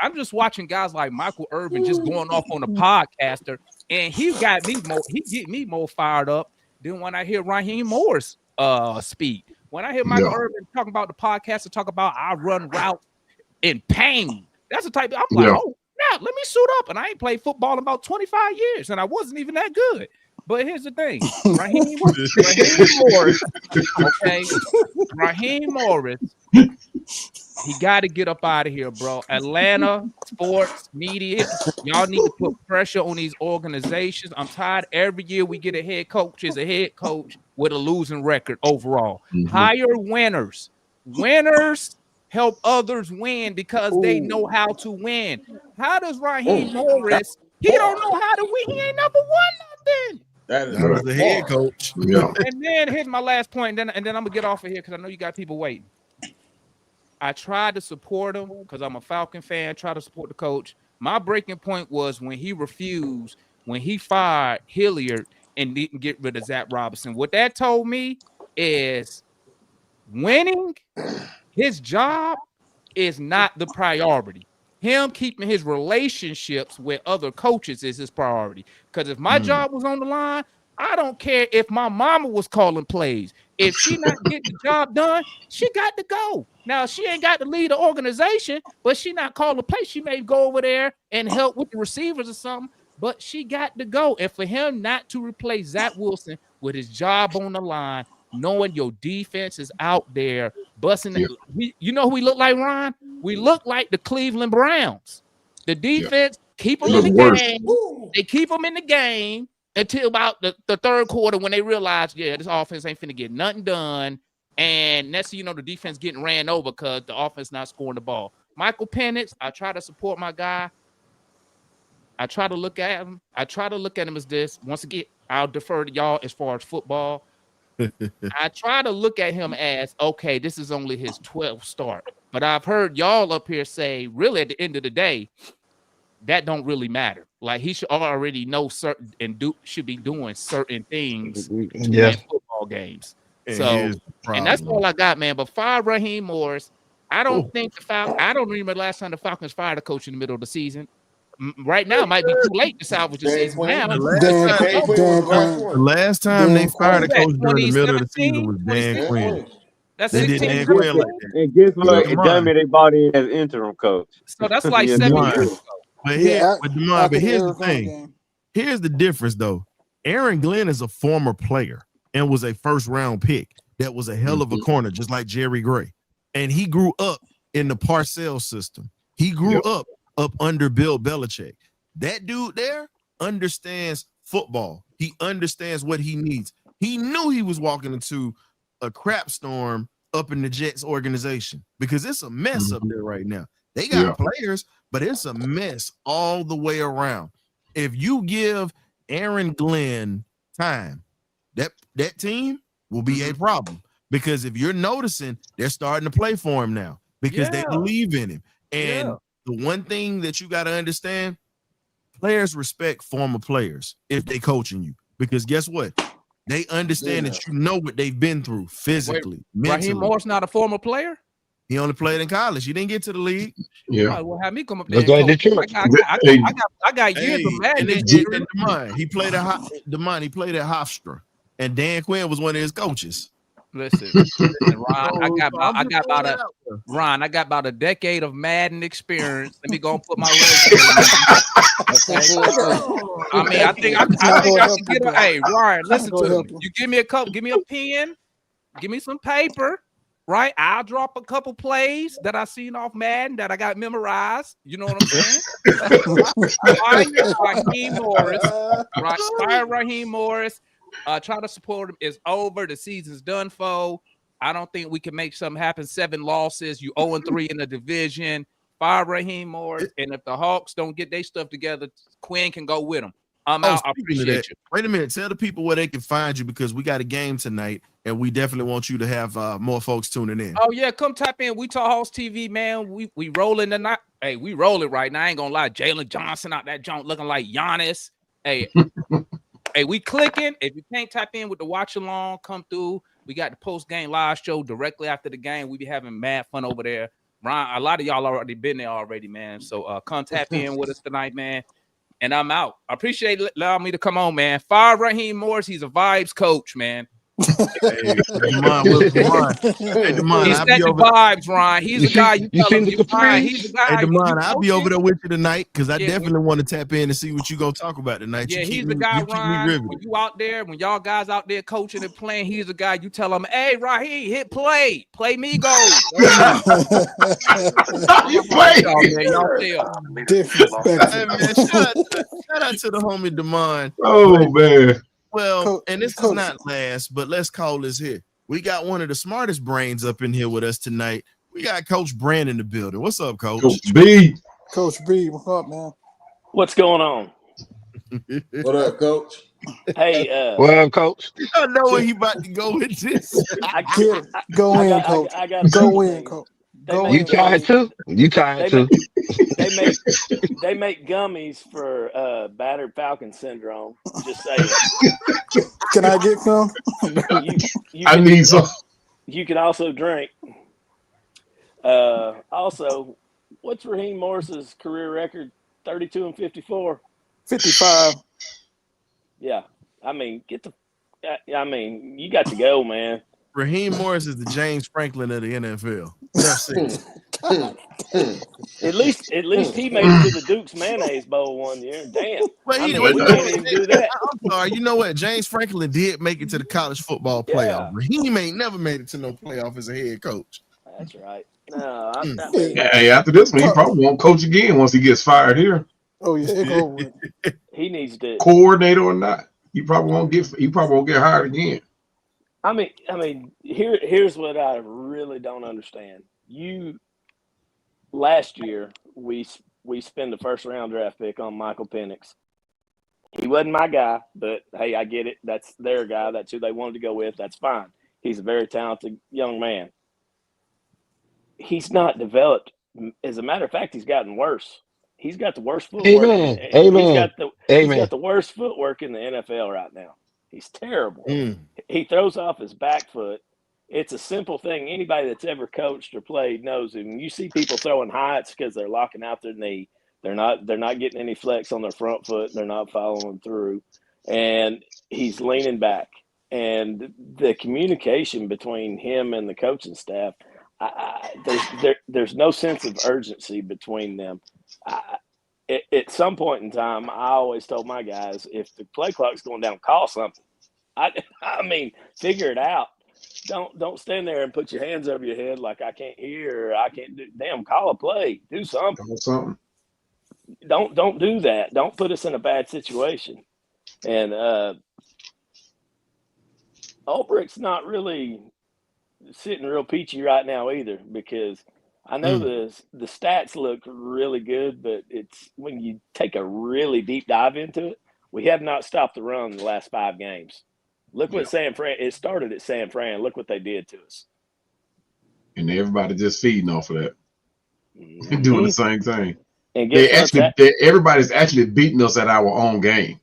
I'm just watching guys like Michael Irvin just going off on a podcaster, and he get me more fired up than when I hear Raheem Morris speak. When I hear Michael Irvin talking about the podcast and talk about I run route in pain, that's the type I'm like, oh, yeah, let me suit up. And I ain't played football in about 25 years, and I wasn't even that good. But here's the thing, Raheem Morris, okay, Raheem Morris, he got to get up out of here, bro. Atlanta sports media, y'all need to put pressure on these organizations. I'm tired. Every year we get a head coach with a losing record overall. Hire winners. Winners help others win because they know how to win. How does Raheem Morris? He don't know how to win. He ain't never won nothing. That is the head coach. And then here's my last point, and then I'm gonna get off of here because I know you got people waiting. I tried to support him because I'm a Falcon fan. Try to support the coach. My breaking point was when he refused, when he fired Hilliard and didn't get rid of Zach Robinson. What that told me is winning his job is not the priority. Him keeping his relationships with other coaches is his priority. Because if my job was on the line, I don't care if my mama was calling plays. If she not getting the job done, she got to go. Now, she ain't got to lead the organization, but she not calling plays. She may go over there and help with the receivers or something, but she got to go. And for him not to replace Zach Wilson with his job on the line, knowing your defense is out there busting. You know who we look like, Ron? We look like the Cleveland Browns. The defense keep them in the game. They keep them in the game until about the third quarter when they realize, this offense ain't finna get nothing done. And next thing you know, the defense getting ran over because the offense not scoring the ball. Michael Penix, I try to support my guy. I try to look at him. As this. Once again, I'll defer to y'all as far as football. I try to look at him as, okay, this is only his 12th start. But I've heard y'all up here say, really, at the end of the day, that don't really matter. Like, he should already know certain and should be doing certain things to win football games. And that's all I got, man. But fire Raheem Morris. I don't think I don't remember the last time the Falcons fired a coach in the middle of the season. Right now, it might be too late to salvage the season. The last time they fired a coach during the middle of the season was Dan Quinn. They did Dan Quinn like that. And guess what? Dummy, they bought in as interim coach. So that's like 7 years ago. But here's the thing. Here's the difference, though. Aaron Glenn is a former player and was a first-round pick. That was a hell of a corner, just like Jerry Gray. and he grew up in the Parcells system. He grew up under Bill Belichick. That dude there understands football. He understands what he needs. He knew he was walking into a crap storm up in the Jets organization because it's a mess up there right now. They got players, but it's a mess all the way around. If you give Aaron Glenn time, that team will be a problem. Because if you're noticing, they're starting to play for him now because they believe in him. And the one thing that you got to understand, players respect former players if they coaching you. Because guess what? They understand that you know what they've been through physically, mentally. Raheem Morris not a former player? He only played in college. He didn't get to the league. Yeah. Well, have me come up there. I got years of Madden. He played at Hofstra, and Dan Quinn was one of his coaches. Listen, Ron, I got about a decade of Madden experience. Let me go and put my resume. I mean, I think I can get a. Hey, Ryan, listen to me. You give me a cup, give me a pen, give me some paper. Right, I'll drop a couple plays that I seen off Madden that I got memorized. You know what I'm saying? Raheem Morris, right? Fire Raheem Morris. Try to support him. It's over. The season's done for. I don't think we can make something happen. 7 losses. You 0-3 in the division. Fire Raheem Morris, and if the Hawks don't get their stuff together, Quinn can go with them. I'm out. I appreciate you. Wait a minute. Tell the people where they can find you because we got a game tonight, and we definitely want you to have more folks tuning in. Oh yeah, come tap in. We Talk Hawks TV, man. We rolling tonight. Hey, we rolling right now. I ain't gonna lie. Jalen Johnson out that junk looking like Giannis. Hey, hey, we clicking. If you can't tap in with the watch along, come through. We got the post game live show directly after the game. We be having mad fun over there. Ron, a lot of y'all already been there already, man. So come tap in with us tonight, man. And I'm out. I appreciate allowing me to come on, man. Fire Raheem Morris. He's a vibes coach, man. He set the vibes, Ron. He's a guy. You seen the Capri? He's a guy. Hey, Demond, I'll be over there with you tonight because I definitely want to tap in and see what you gonna talk about tonight. Yeah, he's the guy, Ron. When you out there, when y'all guys out there coaching and playing, he's the guy. You tell him, "Hey, Raheem, hit play me go." You play, y'all Hey, man, shout out to the homie Demond. Oh man. Well, and this is not last, but let's call this here. We got one of the smartest brains up in here with us tonight. We got Coach Brand in the building. What's up, Coach? Coach B. Coach B, what's up, man? What's going on? What up, Coach? Hey, what up, Coach? I know where he about to go with this. Go in, Coach. Go in, Coach. You tired too? You tired too? They make gummies for battered falcon syndrome. Just saying. Can I get some? I need some. You can also drink. Also, what's Raheem Morris's career record? 32-54. 55. Yeah, I mean, you got to go, man. Raheem Morris is the James Franklin of the NFL. That's it. At least he made it to the Duke's Mayonnaise Bowl one year. Damn. Well, we can't even do that. I'm sorry. You know what? James Franklin did make it to the college football playoff. Raheem ain't never made it to no playoff as a head coach. That's right. No, hey, after this one, he probably won't coach again once he gets fired here. Oh yeah, he needs to coordinator or not. He probably won't get hired again. I mean, here's what I really don't understand. Last year we spent the first round draft pick on Michael Penix. He wasn't my guy, but hey, I get it. That's their guy. That's who they wanted to go with. That's fine. He's a very talented young man. He's not developed. As a matter of fact, he's gotten worse. He's got the worst footwork. Amen. He's got the worst footwork in the NFL right now. He's terrible. He throws off his back foot. It's a simple thing. Anybody that's ever coached or played knows it. When you see people throwing heights because they're locking out their knee, they're not getting any flex on their front foot. They're not following through. And he's leaning back. And the communication between him and the coaching staff, there's no sense of urgency between them. At some point in time, I always told my guys, if the play clock's going down, call something. I mean, figure it out. Don't stand there and put your hands over your head like I can't hear or I can't do. Damn, call a play. Do something. Don't do that. Don't put us in a bad situation. And Ulbricht's not really sitting real peachy right now either, because I know the stats look really good, but it's when you take a really deep dive into it, we have not stopped the run in the last 5 games. Look what San Fran. It started at San Fran. Look what they did to us. And everybody just feeding off of that, doing the same thing. And everybody's actually beating us at our own game.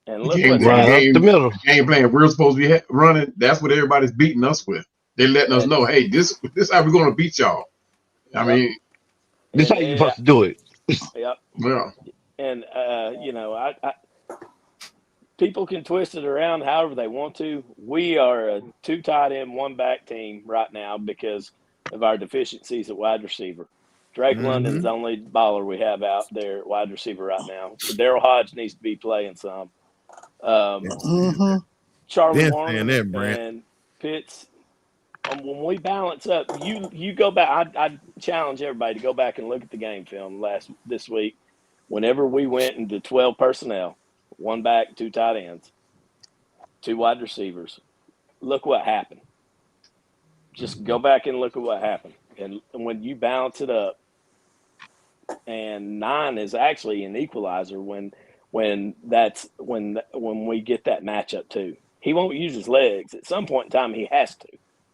And look what's happening. The middle game plan we're supposed to be running. That's what everybody's beating us with. They're letting us know, hey, this how we're going to beat y'all. I mean, this how you're supposed to do it. Yep. Yeah. And I people can twist it around however they want to. We are a 2 tight end, 1 back team right now because of our deficiencies at wide receiver. Drake London's the only baller we have out there at wide receiver right now. So Daryl Hodge needs to be playing some. Charlie Warner and Pitts. When we balance up, you go back. I challenge everybody to go back and look at the game film this week. Whenever we went into 12 personnel, 1 back, 2 tight ends, 2 wide receivers, look what happened. Just go back and look at what happened. And when you balance it up, and 9 is actually an equalizer when we get that matchup too. He won't use his legs. At some point in time, he has to.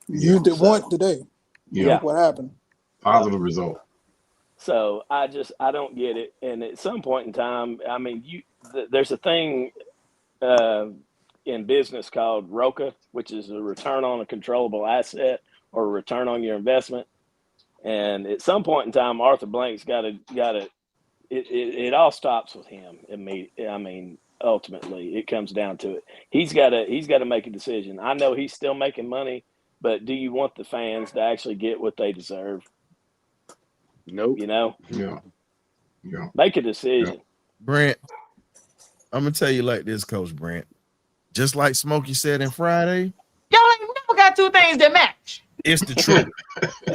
You did one today. Yeah. What happened? Positive result. So I don't get it. And at some point in time, I mean, there's a thing in business called ROCA, which is a return on a controllable asset or a return on your investment. And at some point in time, Arthur Blank's got to. It all stops with him. I mean, ultimately, it comes down to it. He's got to make a decision. I know he's still making money, but do you want the fans to actually get what they deserve? Nope. You know? Yeah. Make a decision. Yeah. Brent, I'm gonna tell you like this, Coach Brent. Just like Smokey said in Friday, y'all ain't never got 2 things that match. It's the truth.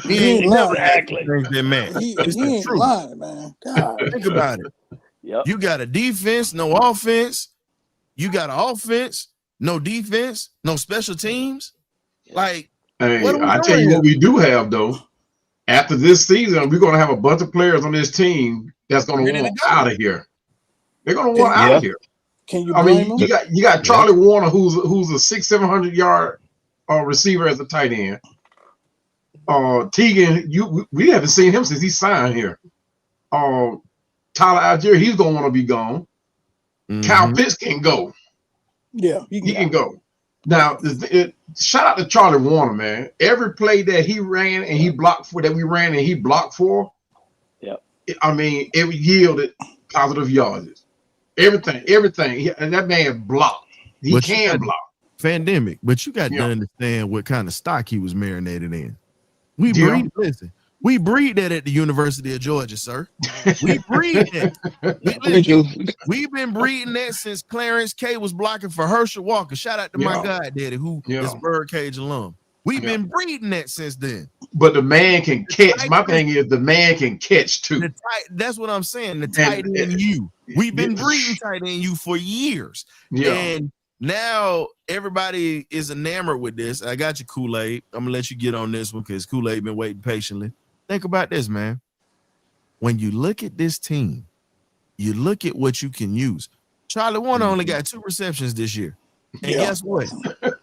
He ain't lying. Exactly. It's He the ain't truth. lying, man. God. Think about it. Yep. You got a defense, no offense. You got an offense, no defense, no special teams. Like, hey, what are we I doing tell you here? what we do have though. After this season, we're going to have a bunch of players on this team that's going to want out of here. They're going to want out of here. Can you blame him? You got Charlie Warner, who's a 600-700 yard receiver as a tight end. Teagan, we haven't seen him since he signed here. Tyler Algier, he's going to want to be gone. Kyle Pitts can go. Yeah, he can go. Now, shout out to Charlie Warner, man. Every play that he ran and he blocked for, that we ran and he blocked for, I mean, it yielded positive yardage. Everything. And that man blocked. He can block. Pandemic, but you got to understand what kind of stock he was marinated in. We breed that at the University of Georgia, sir. We breed that. We've been breeding that since Clarence K was blocking for Herschel Walker. Shout out to my goddaddy, who is BirdCage alum. We've been breeding that since then. But the man can catch. My thing is the man can catch too. That's what I'm saying. The tight end you. We've been breeding tight end you for years. Yeah. And now everybody is enamored with this. I got you, Kool-Aid. I'm gonna let you get on this one because Kool-Aid been waiting patiently. Think about this, man. When you look at this team, you look at what you can use. Charlie Warner only got 2 receptions this year. And guess what?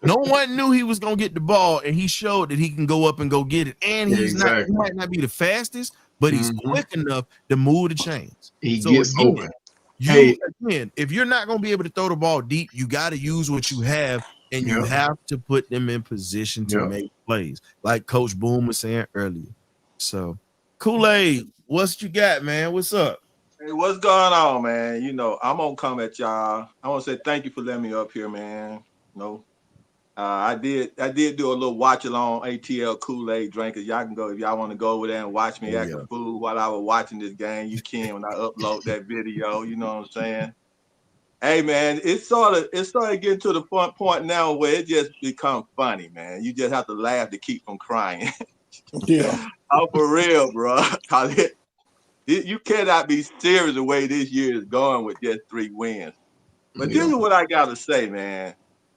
No one knew he was gonna get the ball, and he showed that he can go up and go get it. And he might not be the fastest, but he's quick enough to move the chains. He gets open. Again, if you're not going to be able to throw the ball deep, you got to use what you have, and you have to put them in position to make plays, like Coach Boom was saying earlier. So, Kool-Aid, what you got, man? What's up? Hey, what's going on, man? You know, I'm gonna come at y'all. I want to say thank you for letting me up here, man. You know, I did do a little watch along ATL Kool-Aid drinkers. Y'all can go if y'all want to go over there and watch me act a fool while I was watching this game. You can when I upload that video. You know what I'm saying? Hey man, it's sort of getting to the point now where it just becomes funny, man. You just have to laugh to keep from crying. Yeah. Oh, for real, bro. You cannot be serious the way this year is going with just 3 wins. But this is what I gotta say, man.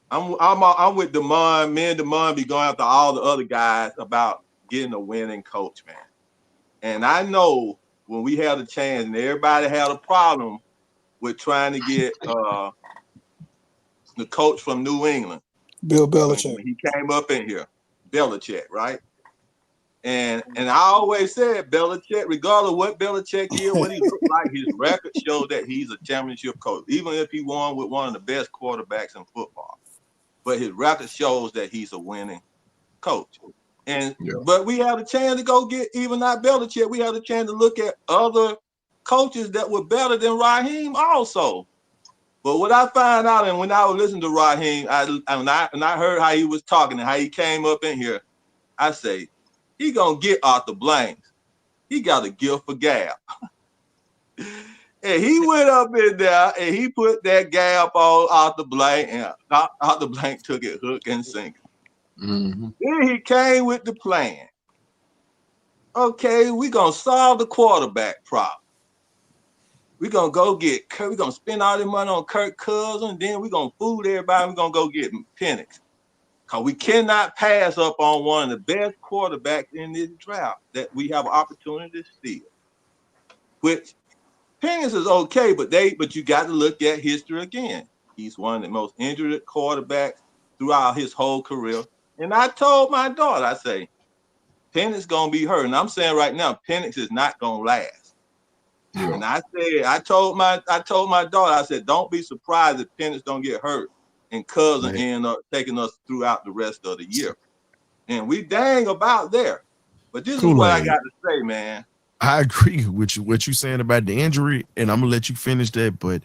I'm with Damon. Me and Damon be going after all the other guys about getting a winning coach, man. And I know when we had a chance, and everybody had a problem with trying to get the coach from New England, Bill Belichick. when he came up in here, Belichick, right? And I always said Belichick, regardless of what Belichick is, what he looks like, his record shows that he's a championship coach, even if he won with one of the best quarterbacks in football. But his record shows that he's a winning coach. But we had a chance to go get, even not Belichick, we had a chance to look at other coaches that were better than Raheem also. But what I found out, and when I was listening to Raheem, and I heard how he was talking and how he came up in here, I say, he gonna get Arthur Blanks. He got a gift for gab. And he went up in there and he put that gab on Arthur Blank, and Arthur Blank took it hook and sinker. Then he came with the plan. Okay, we're gonna solve the quarterback problem. We're gonna go get Kirk, we're gonna spend all the money on Kirk Cousins, then we're gonna fool everybody, we're gonna go get Penix. Because we cannot pass up on one of the best quarterbacks in this draft that we have an opportunity to steal. Which Penix is okay, but you got to look at history again. He's one of the most injured quarterbacks throughout his whole career. And I told my daughter, I say, Penix gonna be hurt. And I'm saying right now, Penix is not gonna last. Yeah. And I told my daughter, I said, don't be surprised if Penix don't get hurt and Cousins end up taking us throughout the rest of the year. And we dang about there. But this is what I got to say, man. I agree with you, what you saying about the injury, and I'm gonna let you finish that. But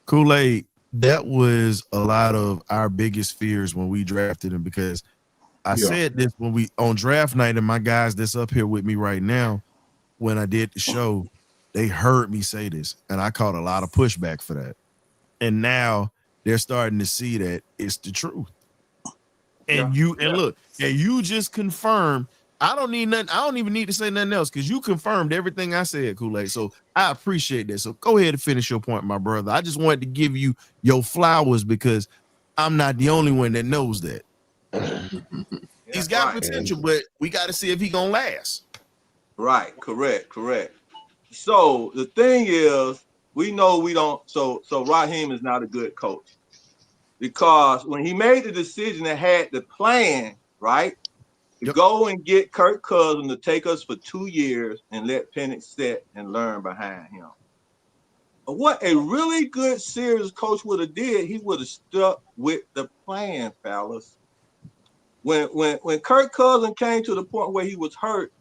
Kool-Aid, that was a lot of our biggest fears when we drafted him, because I said this when we on draft night, and my guys that's up here with me right now, when I did the show, they heard me say this, and I caught a lot of pushback for that. And now they're starting to see that it's the truth. And look, and you just confirmed. I don't need nothing. I don't even need to say nothing else, because you confirmed everything I said, Kool-Aid. So I appreciate that. So go ahead and finish your point, my brother. I just wanted to give you your flowers, because I'm not the only one that knows that. He's got potential, but we got to see if he gonna last. Right. Correct. So the thing is, we know we don't. So Raheem is not a good coach, because when he made the decision and had the plan, right, to go and get Kirk Cousins to take us for 2 years and let Penix sit and learn behind him. What a really good, serious coach would have did, he would have stuck with the plan, fellas. When Kirk Cousins came to the point where he was hurt,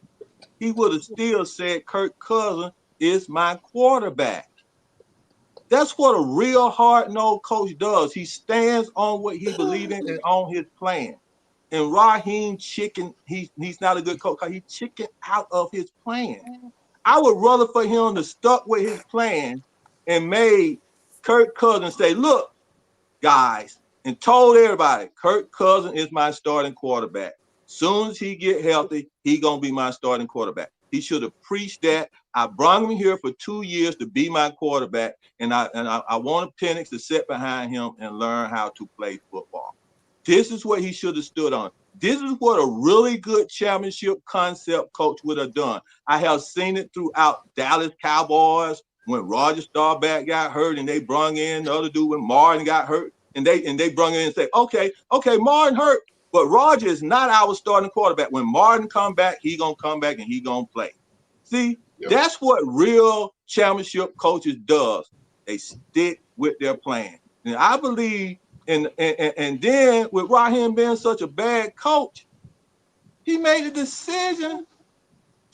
he would have still said, Kirk Cousins is my quarterback. That's what a real hard-nosed coach does. He stands on what he believes in and on his plan. And Raheem he's not a good coach because he chickened out of his plan. I would rather for him to stuck with his plan and made Kirk Cousins say, look, guys, and told everybody, Kirk Cousins is my starting quarterback. Soon as he get healthy, he gonna be my starting quarterback. He should have preached that. I brought him here for 2 years to be my quarterback, and I wanted Penix to sit behind him and learn how to play football. This is what he should have stood on. This is what a really good championship concept coach would have done. I have seen it throughout Dallas Cowboys when Roger Staubach got hurt and they brung in the other dude when Martin got hurt, and they brung in and say, okay, Martin hurt, but Roger is not our starting quarterback. When Martin come back, he gonna come back and he gonna play. See, that's what real championship coaches does. They stick with their plan. And I believe, and then with Raheem being such a bad coach, he made a decision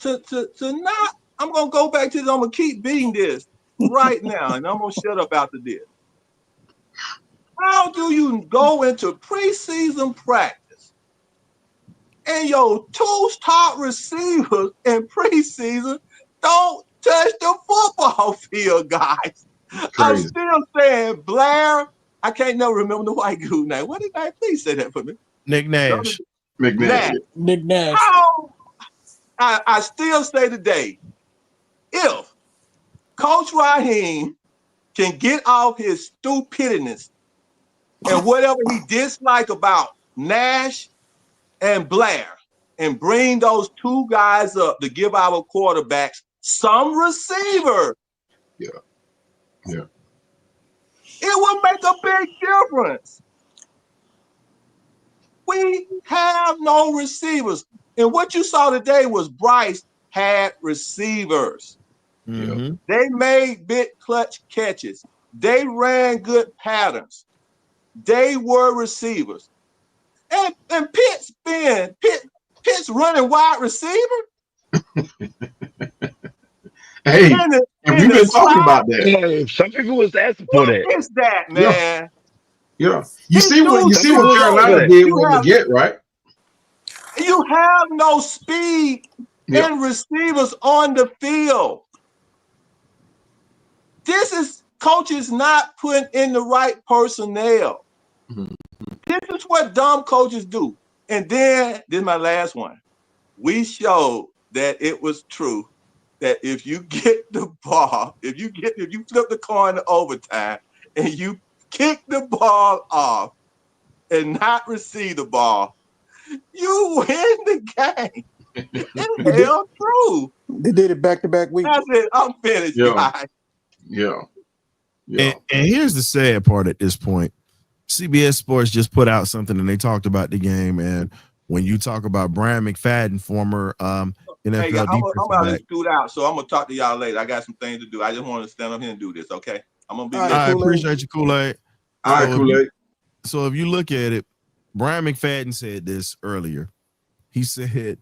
to not. I'm gonna go back to this. I'm gonna keep beating this right now, and I'm gonna shut up after this. How do you go into preseason practice and your 2 top receivers in preseason don't touch the football field, guys? I'm Crazy. still saying Blair. I can't never remember the white dude name. What did I? Please say that for me. Nick Nash. McNash. Nick Nash. How? I still say today, if Coach Raheem can get off his stupidness and whatever he disliked about Nash and Blair and bring those two guys up to give our quarterbacks some receiver. Yeah. It would make a big difference. We have no receivers. And what you saw today was Bryce had receivers. Mm-hmm. They made big clutch catches. They ran good patterns. They were receivers. And Pitt's running wide receiver. Hey, and we've been talking about that. Yeah, some people was asking for that. What is that, man? Yeah. You see what Carolina did with Leggett, right? You have no speed and receivers on the field. This is coaches not putting in the right personnel. Mm-hmm. This is what dumb coaches do. And then this is my last one. We showed that it was true that if you get the ball, if you flip the coin to overtime and you kick the ball off and not receive the ball, you win the game. It's hell true. They did it back-to-back weeks. That's it. I'm finished, guys. Yeah. And here's the sad part at this point. CBS Sports just put out something and they talked about the game. And when you talk about Brian McFadden, former NFL hey, I'm about to back, scoot out, so I'm gonna talk to y'all later. I got some things to do. I just want to stand up here and do this, okay? I'm gonna be. I appreciate you, Kool-Aid. All right, Kool-Aid. So if you look at it, Brian McFadden said this earlier. He said,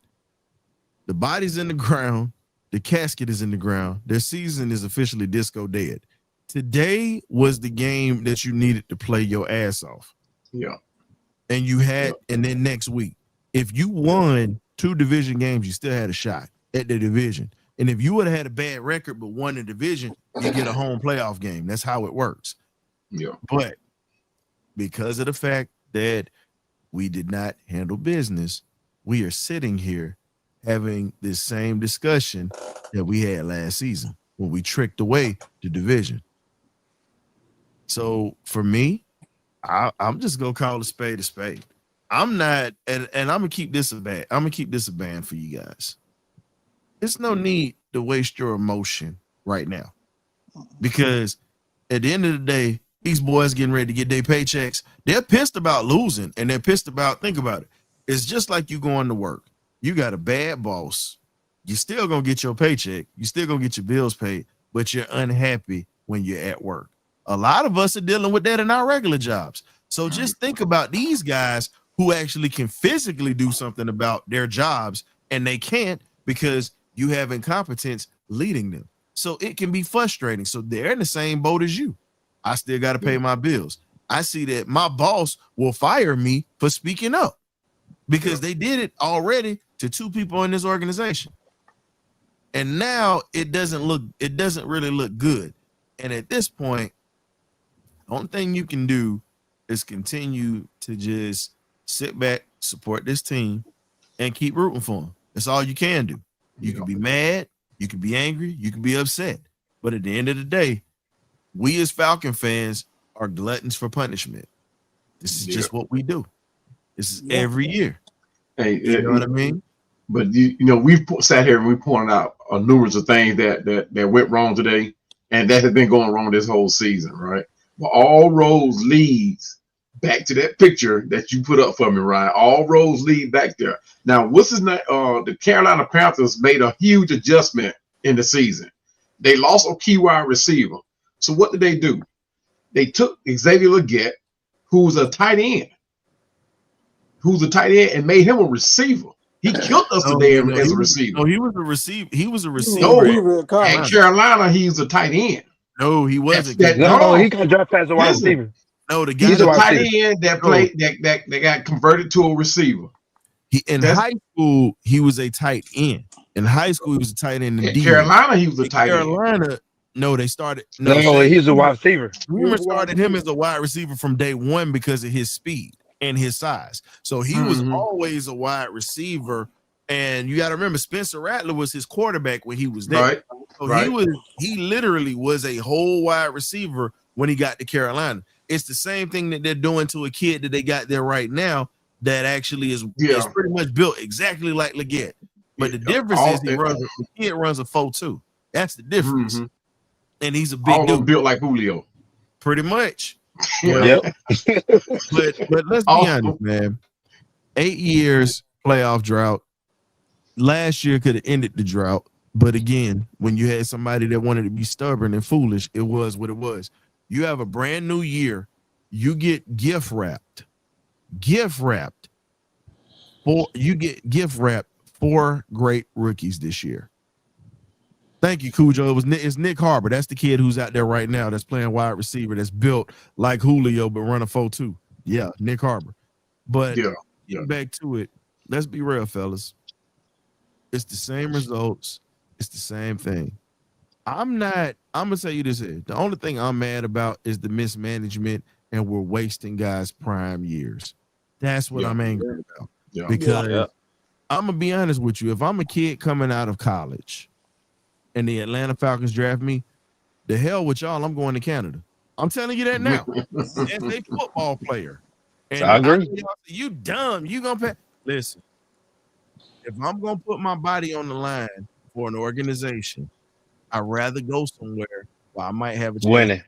the body's in the ground, the casket is in the ground, their season is officially disco dead. Today was the game that you needed to play your ass off. Yeah. And you had, and then next week, if you won 2 division games, you still had a shot at the division. And if you would have had a bad record but won the division, you get a home playoff game. That's how it works. Yeah. But because of the fact that we did not handle business, we are sitting here having this same discussion that we had last season when we tricked away the division. So for me, I'm just gonna call a spade a spade. I'm not, and I'm gonna keep this a ban. I'm gonna keep this a ban for you guys. There's no need to waste your emotion right now, because at the end of the day, these boys getting ready to get their paychecks. They're pissed about losing, and they're pissed about. Think about it. It's just like you going to work. You got a bad boss. You're still gonna get your paycheck. You still gonna get your bills paid, but you're unhappy when you're at work. A lot of us are dealing with that in our regular jobs. So just think about these guys who actually can physically do something about their jobs, and they can't because you have incompetence leading them. So it can be frustrating. So they're in the same boat as you. I still got to pay my bills. I see that my boss will fire me for speaking up because they did it already to 2 people in this organization. And now it doesn't really look good. And at this point, the only thing you can do is continue to just sit back, support this team, and keep rooting for them. That's all you can do. You can be mad, you can be angry, you can be upset. But at the end of the day, we as Falcon fans are gluttons for punishment. This is just what we do. This is every year. Hey, you know what I mean? But we've sat here and we pointed out numerous of things that went wrong today, and that has been going wrong this whole season, right? But all roads leads back to that picture that you put up for me, Ryan. All roads lead back there. Now, what's his name? The Carolina Panthers made a huge adjustment in the season. They lost a key wide receiver. So what did they do? They took Xavier Leggett, who's a tight end, and made him a receiver. He killed us today as a receiver. No, he was a receiver. He was a receiver. No, at Carolina, he's a tight end. No, he wasn't. No, he got drafted as a wide receiver. No, the guy he's a tight end that played that got converted to a receiver. In high school, he was a tight end. In high school, he was a tight end. In Carolina, he was a tight end. No, they started. No, he's a wide receiver. Reamer started him as a wide receiver from day one because of his speed and his size. So he was always a wide receiver. And you got to remember, Spencer Rattler was his quarterback when he was there. Right. So he literally was a whole wide receiver when he got to Carolina. It's the same thing that they're doing to a kid that they got there right now that actually is pretty much built exactly like Leggett. But the difference is the kid runs a 4.2. That's the difference. And he's a big dude. Built like Julio. Pretty much. Yep. but let's be honest, man. 8 years playoff drought. Last year could have ended the drought. But again, when you had somebody that wanted to be stubborn and foolish, it was what it was. You have a brand new year. You get gift wrapped. You get gift wrapped 4 great rookies this year. Thank you, Cujo. It's Nick Harbor. That's the kid who's out there right now that's playing wide receiver that's built like Julio but run a 4.2. Yeah, Nick Harbor. But getting back to it, let's be real, fellas. It's the same results. It's the same thing. I'm gonna tell you this here. The only thing I'm mad about is the mismanagement, and we're wasting guys' prime years. That's what I'm angry about. Because I'm gonna be honest with you. If I'm a kid coming out of college and the Atlanta Falcons draft me, the hell with y'all, I'm going to Canada. I'm telling you that now. As a football player. And I agree. You dumb. You gonna pay. Listen, if I'm gonna put my body on the line for an organization, I'd rather go somewhere where I might have a chance winning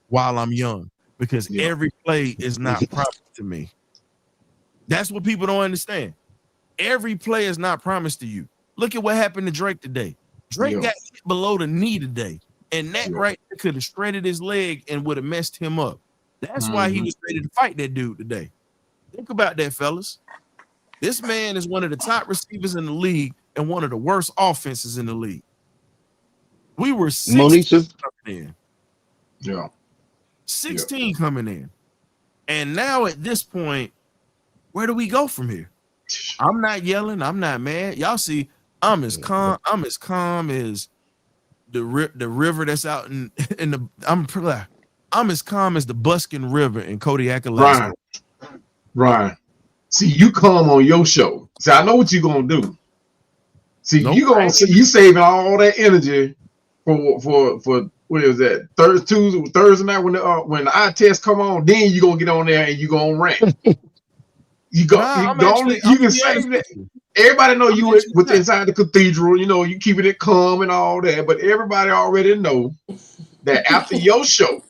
while I'm young, because every play is not promised to me. That's what people don't understand. Every play is not promised to you. Look at what happened to Drake today. Drake got hit below the knee today, and that right there could have shredded his leg and would have messed him up. That's why he was ready to fight that dude today. Think about that, fellas. This man is one of the top receivers in the league and one of the worst offenses in the league. We were 16 coming in. 16 coming in. And now at this point, where do we go from here? I'm not yelling. I'm not mad. Y'all see, I'm as calm as the river that's out in the. I'm as calm as the Buskin River in Kodiak, Alaska. Ryan, see, you calm on your show. See, I know what you're gonna do. See, you saving all that energy for what is that? Thursday night when the eye test come on, then you gonna get on there and you gonna rant. You can save that. Everybody know you with inside the cathedral. You know you keeping it calm and all that, but everybody already know that after your show,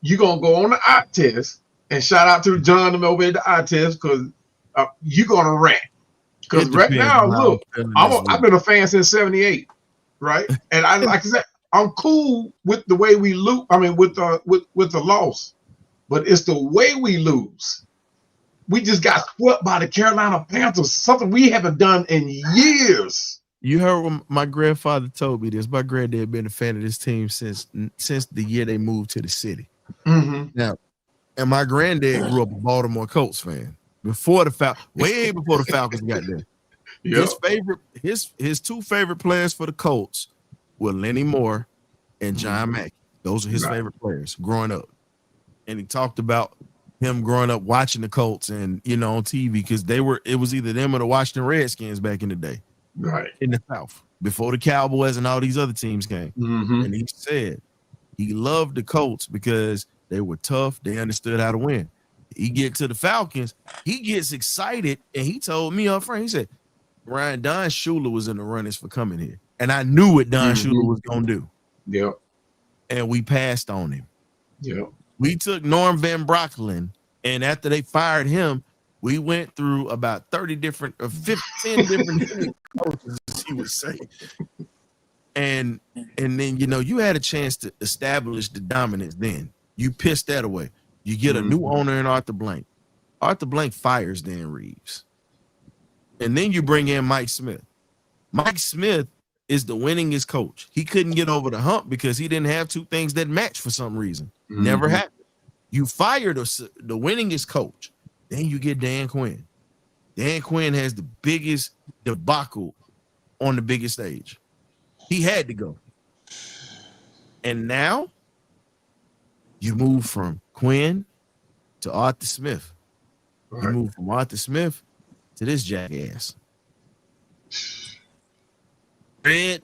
you gonna go on the eye test. And shout out to John and over at the eye test, because you're gonna rant. Because right now, look, I've been a fan since '78, right? And I like I said, I'm cool with the way we lose. I mean, with the loss, but it's the way we lose. We just got swept by the Carolina Panthers, something we haven't done in years. You heard what my grandfather told me this. My granddad been a fan of this team since the year they moved to the city. Now, and my granddad grew up a Baltimore Colts fan before way before the Falcons got there. His two favorite players for the Colts were Lenny Moore and John Mackey. Those are his favorite players growing up. And he talked about him growing up watching the Colts and on TV, because it was either them or the Washington Redskins back in the day. Right. In the South. Before the Cowboys and all these other teams came. And he said he loved the Colts because they were tough. They understood how to win. He get to the Falcons. He gets excited, and he told me up front, he said, Ryan, Don Shula was in the runnings for coming here. And I knew what Don Shula was going to do. Yep. And we passed on him. Yep. We took Norm Van Brocklin, and after they fired him, we went through about 30 different or 15 different coaches, as he would say. And then, you had a chance to establish the dominance then. You pissed that away. You get a new owner in Arthur Blank. Arthur Blank fires Dan Reeves. And then you bring in Mike Smith. Mike Smith is the winningest coach. He couldn't get over the hump because he didn't have two things that match for some reason. Never happened. You fired the winningest coach. Then you get Dan Quinn. Dan Quinn has the biggest debacle on the biggest stage. He had to go. And now you move from Quinn to Arthur Smith. You move from Arthur Smith to this jackass. Red,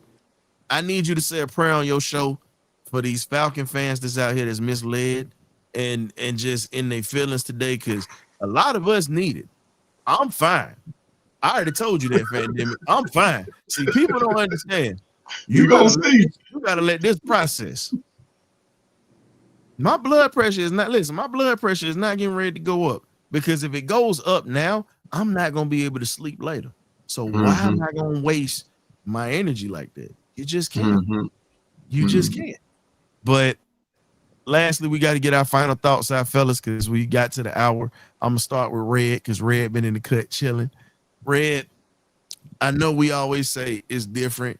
I need you to say a prayer on your show for these Falcon fans that's out here that's misled and just in their feelings today, because a lot of us need it. I'm fine. I already told you that, Pandemic. I'm fine. See, people don't understand. You gotta let this process. My blood pressure is not getting ready to go up, because if it goes up now, I'm not gonna be able to sleep later. So why am I gonna waste my energy like that? You just can't. You just can't. But lastly, we got to get our final thoughts out, fellas, because we got to the hour. I'm gonna start with Red, because Red been in the cut chilling. Red, I know we always say it's different,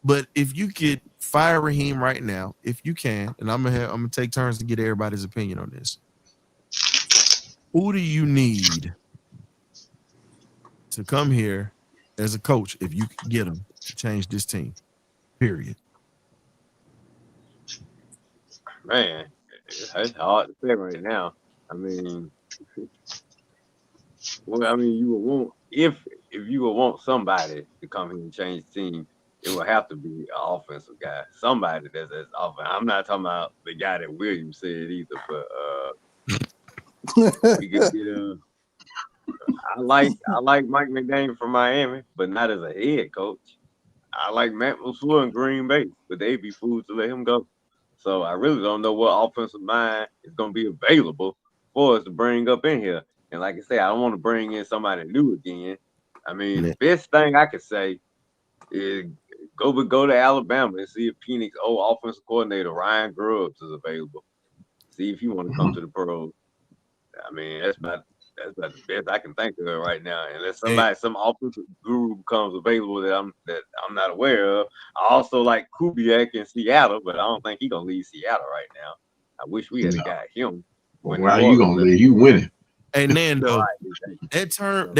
but if you could fire Raheem right now, if you can, and I'm gonna take turns to get everybody's opinion on this. Who do you need to come here as a coach if you could get them to change this team? Period. Man, it's hard to say right now. I mean, you would want if you would want somebody to come here and change the team, it would have to be an offensive guy, somebody that's offensive. I'm not talking about the guy that Williams said either, but we could get I like Mike McDaniel from Miami, but not as a head coach. I like Matt LaFleur in Green Bay, but they'd be fools to let him go. So I really don't know what offensive mind is going to be available for us to bring up in here. And like I said, I don't want to bring in somebody new again. I mean, the best thing I could say is go to Alabama and see if Phoenix offensive coordinator Ryan Grubbs is available. See if he want to come to the pros. I mean, that's about the best I can think of right now. Unless some offensive guru becomes available that I'm not aware of. I also like Kubiak in Seattle, but I don't think he's gonna leave Seattle right now. I wish we had got him. Well, why are you gonna leave? You winning. Hey Nando, that term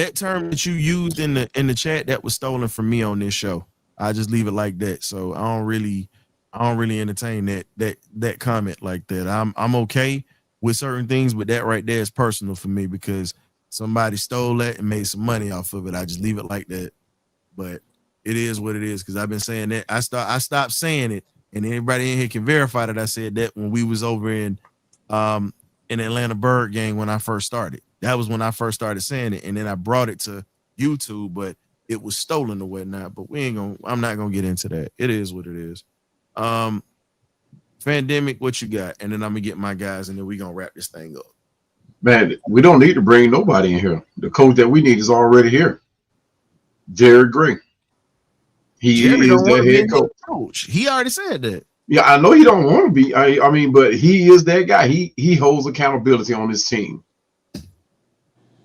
that you used in the chat, that was stolen from me on this show. I just leave it like that. So I don't really entertain that comment like that. I'm okay with certain things, but that right there is personal for me because somebody stole that and made some money off of it. I just leave it like that. But it is what it is, because I've been saying that. I stopped saying it, and anybody in here can verify that I said that when we was over in Atlanta Bird game when I first started. That was when I first started saying it, and then I brought it to YouTube, but it was stolen or whatnot. But I'm not gonna get into that. It is what it is. Pandemic, what you got? And then I'm gonna get my guys, and then we're gonna wrap this thing up. Man, we don't need to bring nobody in here. The coach that we need is already here. Jared Gray. Jerry is the head coach. He already said that. Yeah, I know he don't want to be. I mean, but he is that guy. He holds accountability on this team.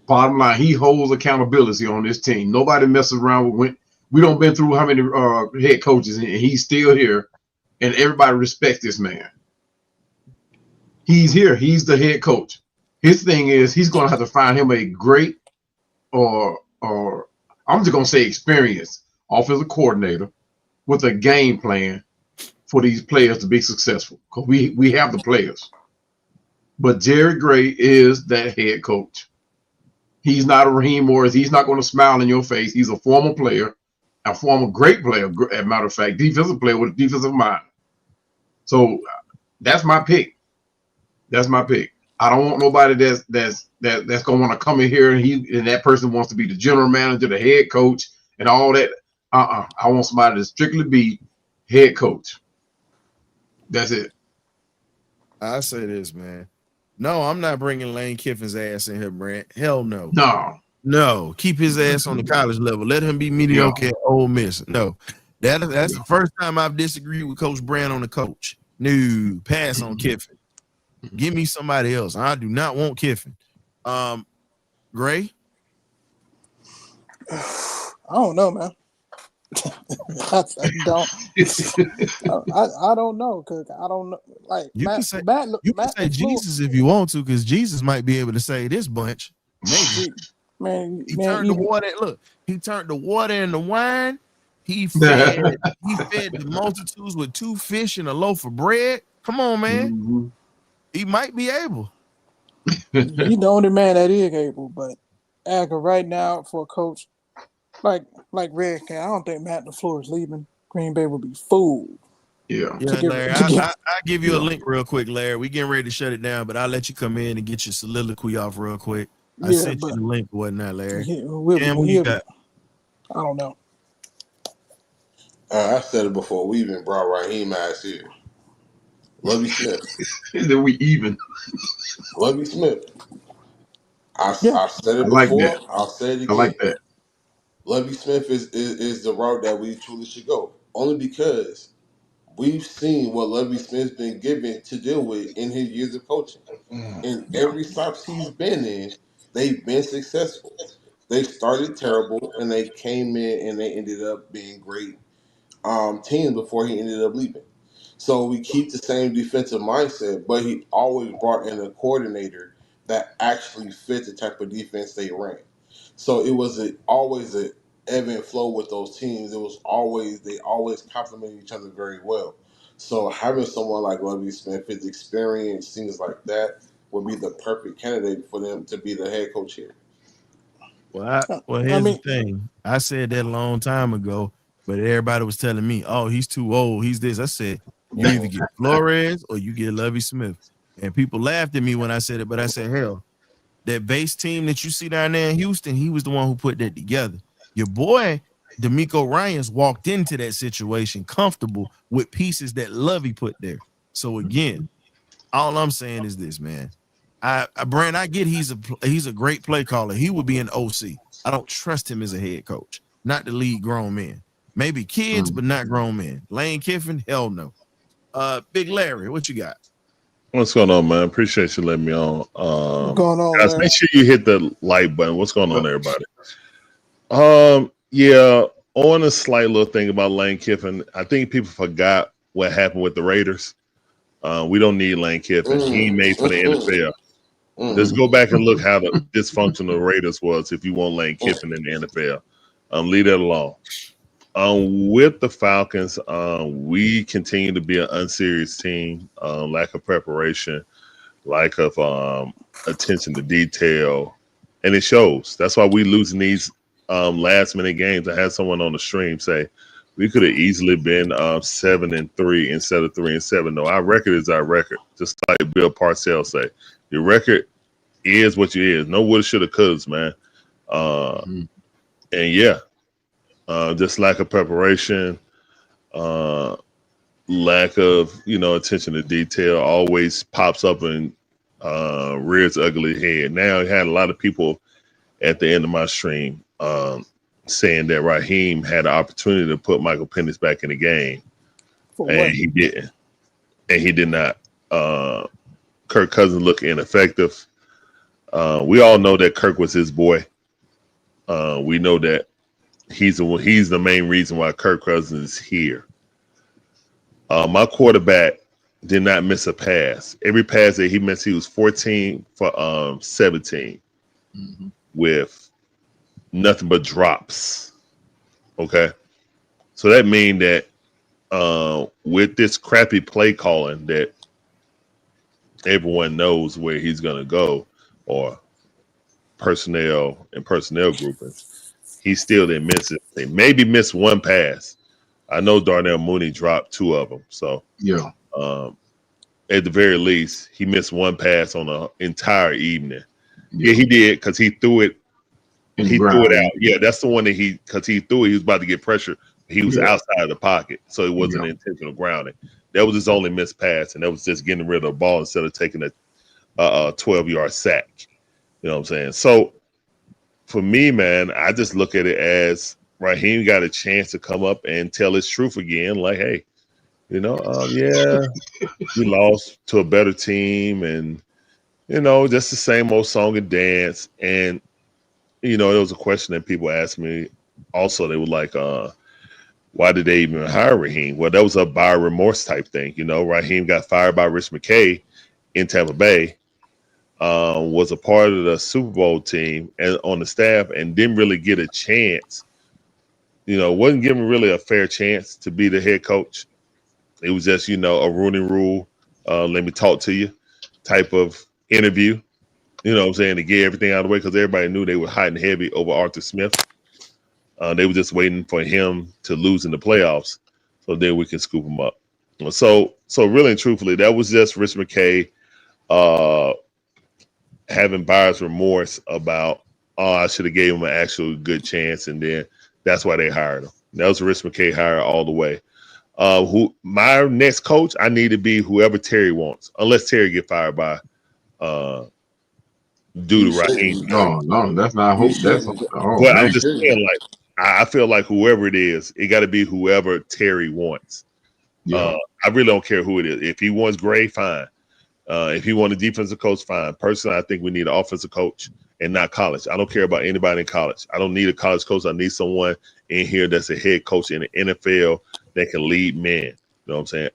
Bottom line, he holds accountability on this team. Nobody messes around with. We don't been through how many head coaches, and he's still here, and everybody respects this man. He's here. He's the head coach. His thing is he's going to have to find him a great, or I'm just going to say experienced offensive coordinator with a game plan for these players to be successful, because we have the players. But Jerry Gray is that head coach. He's not a Raheem Morris. He's not going to smile in your face. He's a former player, a former great player, as a matter of fact, defensive player with a defensive mind. So that's my pick. That's my pick. I don't want nobody that's going to want to come in here and that person wants to be the general manager, the head coach, and all that. I want somebody to strictly be head coach. That's it. I say this, man. No, I'm not bringing Lane Kiffin's ass in here, Brent. Hell no. No. Keep his ass on the college level. Let him be mediocre at Ole Miss. No. That's the first time I've disagreed with Coach Brand on the coach. No, pass on Kiffin. Give me somebody else. I do not want Kiffin. Gray? I don't know, man. I don't know, because I don't know. Like you can say Jesus if you want to, because Jesus might be able to say this bunch. Maybe. Man, He turned the water into wine. He fed the multitudes with 2 fish and a loaf of bread. Come on, man. Mm-hmm. He might be able. He's the only man that is able, but right now for a coach like Red Cat, I don't think Matt LaFleur is leaving. Green Bay would be fooled. Yeah. Larry, I'll give you a link real quick, Larry. We getting ready to shut it down, but I'll let you come in and get your soliloquy off real quick. I sent you the link, whatnot, Larry. Cam, who you got? I don't know. I said it before. We even brought Raheem ass here. Lovie Smith. Then we even. Lovie Smith. I said I it like before. that. I'll say it again. I like that. Lovie Smith is the route that we truly should go. Only because we've seen what Lovie Smith's been given to deal with in his years of coaching. In every stops he's been in, they've been successful. They started terrible and they came in and they ended up being great teams before he ended up leaving. So we keep the same defensive mindset, but he always brought in a coordinator that actually fit the type of defense they ran. So it was always a ebb and flow with those teams. They always complemented each other very well. So having someone like Lovie Smith, his experience, things like that, would be the perfect candidate for them to be the head coach here. Well, here's the thing. I said that a long time ago, but everybody was telling me, "Oh, he's too old. He's this." I said, "You either get Flores or you get Lovie Smith." And people laughed at me when I said it, but I said, "Hell, that base team that you see down there in Houston, he was the one who put that together. Your boy, D'Amico Ryans, walked into that situation comfortable with pieces that Lovey put there. So again, all I'm saying is this, man. Brand, I get he's a great play caller. He would be an OC. I don't trust him as a head coach, not to lead grown men. Maybe kids, but not grown men. Lane Kiffin, hell no. Big Larry, what you got? What's going on, man? Appreciate you letting me on. What's going on, guys, Larry? make sure you hit the like button. What's going on, everybody? Yeah, on a slight little thing about Lane Kiffin, I think people forgot what happened with the Raiders. We don't need Lane Kiffin. He ain't made for the NFL. Just go back and look how the dysfunctional Raiders was if you want Lane Kiffin in the NFL. Leave that alone. With the Falcons, we continue to be an unserious team. Lack of preparation, lack of attention to detail, and it shows. That's why we losing these last minute games. I had someone on the stream say we could have easily been 7-3 instead of 3-7. No, our record is our record. Just like Bill Parcells say, your record is what you is. No woulda, shoulda, couldas, man. And yeah. Just lack of preparation, lack of attention to detail always pops up and rears ugly head. Now I had a lot of people at the end of my stream saying that Raheem had the opportunity to put Michael Penix back in the game, and he didn't, and he did not. Kirk Cousins looked ineffective. We all know that Kirk was his boy. We know that. He's the main reason why Kirk Cousins is here. My quarterback did not miss a pass. Every pass that he missed, he was 14 for 17 with nothing but drops. Okay, so that means that with this crappy play calling that everyone knows where he's gonna go, or personnel and personnel groupings, he still didn't miss it. They maybe missed one pass. I know Darnell Mooney dropped 2 of them. So yeah, at the very least, he missed one pass on the entire evening. Yeah, he did because he threw it. He threw it out. Yeah, that's the one that he threw it. He was about to get pressure. He was outside of the pocket, so it wasn't intentional grounding. That was his only missed pass, and that was just getting rid of the ball instead of taking a 12-yard sack. You know what I'm saying? So for me, man, I just look at it as Raheem got a chance to come up and tell his truth again. Like, hey, yeah, we lost to a better team, and just the same old song and dance. And it was a question that people asked me. Also, they were like, why did they even hire Raheem? Well, that was a buyer remorse type thing. Raheem got fired by Rich McKay in Tampa Bay. Was a part of the Super Bowl team and on the staff, and didn't really get a chance, wasn't given really a fair chance to be the head coach. It was just, a Rooney Rule, let me talk to you type of interview. You know what I'm saying, to get everything out of the way, because everybody knew they were hot and heavy over Arthur Smith. They were just waiting for him to lose in the playoffs, so then we can scoop him up. So really and truthfully, that was just Rich McKay having buyer's remorse about, I should have gave him an actual good chance, and then that's why they hired him. That was a Rich McKay hire all the way. My next coach, I need to be whoever Terry wants, unless Terry get fired by due to Raheem. No, that's not hope. That's but I'm just saying, like, I feel like whoever it is, it got to be whoever Terry wants. Yeah. I really don't care who it is. If he wants Gray, fine. If he wants a defensive coach, fine. Personally, I think we need an offensive coach and not college. I don't care about anybody in college. I don't need a college coach. I need someone in here that's a head coach in the NFL that can lead men. You know what I'm saying?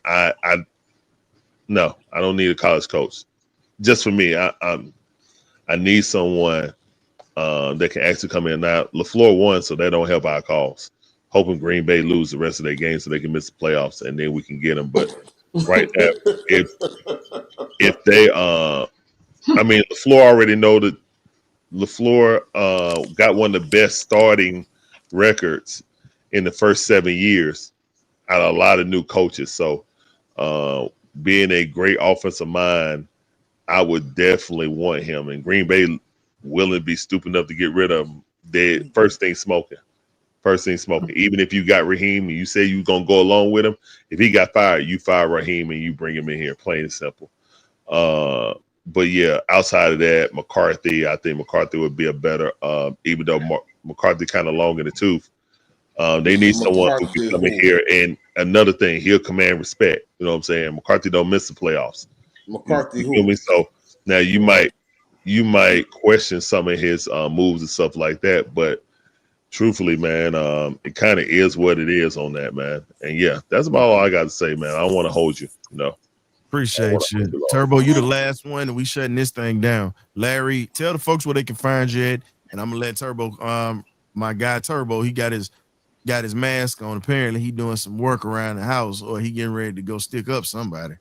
No, I don't need a college coach. Just for me, I need someone that can actually come in. Now, LaFleur won, so that don't help our cause. Hoping Green Bay lose the rest of their games so they can miss the playoffs, and then we can get them. But right now, if they, LaFleur already know that LaFleur got one of the best starting records in the first 7 years out of a lot of new coaches. So being a great offensive mind, I would definitely want him. And Green Bay willing to be stupid enough to get rid of him. They first thing smoking. Even if you got Raheem and you say you're going to go along with him, if he got fired, you fire Raheem and you bring him in here, plain and simple. But yeah, outside of that, McCarthy, I think McCarthy would be a better, even though McCarthy kind of long in the tooth. They need someone who can come in here, and another thing, he'll command respect. You know what I'm saying? McCarthy don't miss the playoffs. McCarthy, you feel me? So now you might question some of his moves and stuff like that, but truthfully, man, it kind of is what it is on that, man. And yeah, that's about all I got to say, man. I don't want to hold you, Appreciate you. Turbo, you the last one, and we shutting this thing down. Larry, tell the folks where they can find you at, and I'm gonna let Turbo, my guy Turbo, he got his mask on. Apparently, he doing some work around the house, or he getting ready to go stick up somebody.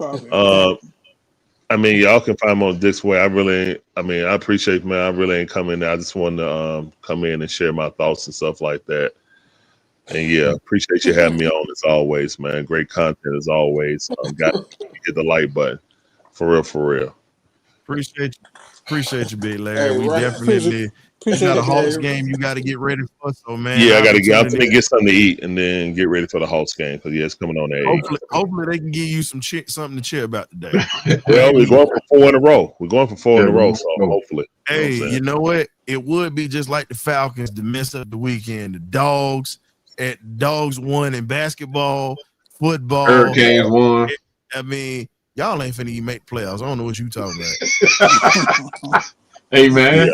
Y'all can find me on this way. I appreciate, man. I really ain't coming. I just wanted to come in and share my thoughts and stuff like that. And yeah, appreciate you having me on as always, man. Great content as always. Got to hit the like button. For real. Appreciate you, big Larry. We definitely got a Hawks game you got to get ready for. So man, yeah, I'm gonna get something to eat and then get ready for the Hawks game, because it's coming on there. Hopefully they can give you something to cheer about today. Well, we're going for 4 in a row. So hopefully. Hey, you know what? It would be just like the Falcons to mess up the weekend. The Dogs won in basketball, football. Hurricanes won. Y'all ain't finna make playoffs. I don't know what you talking about. Hey man,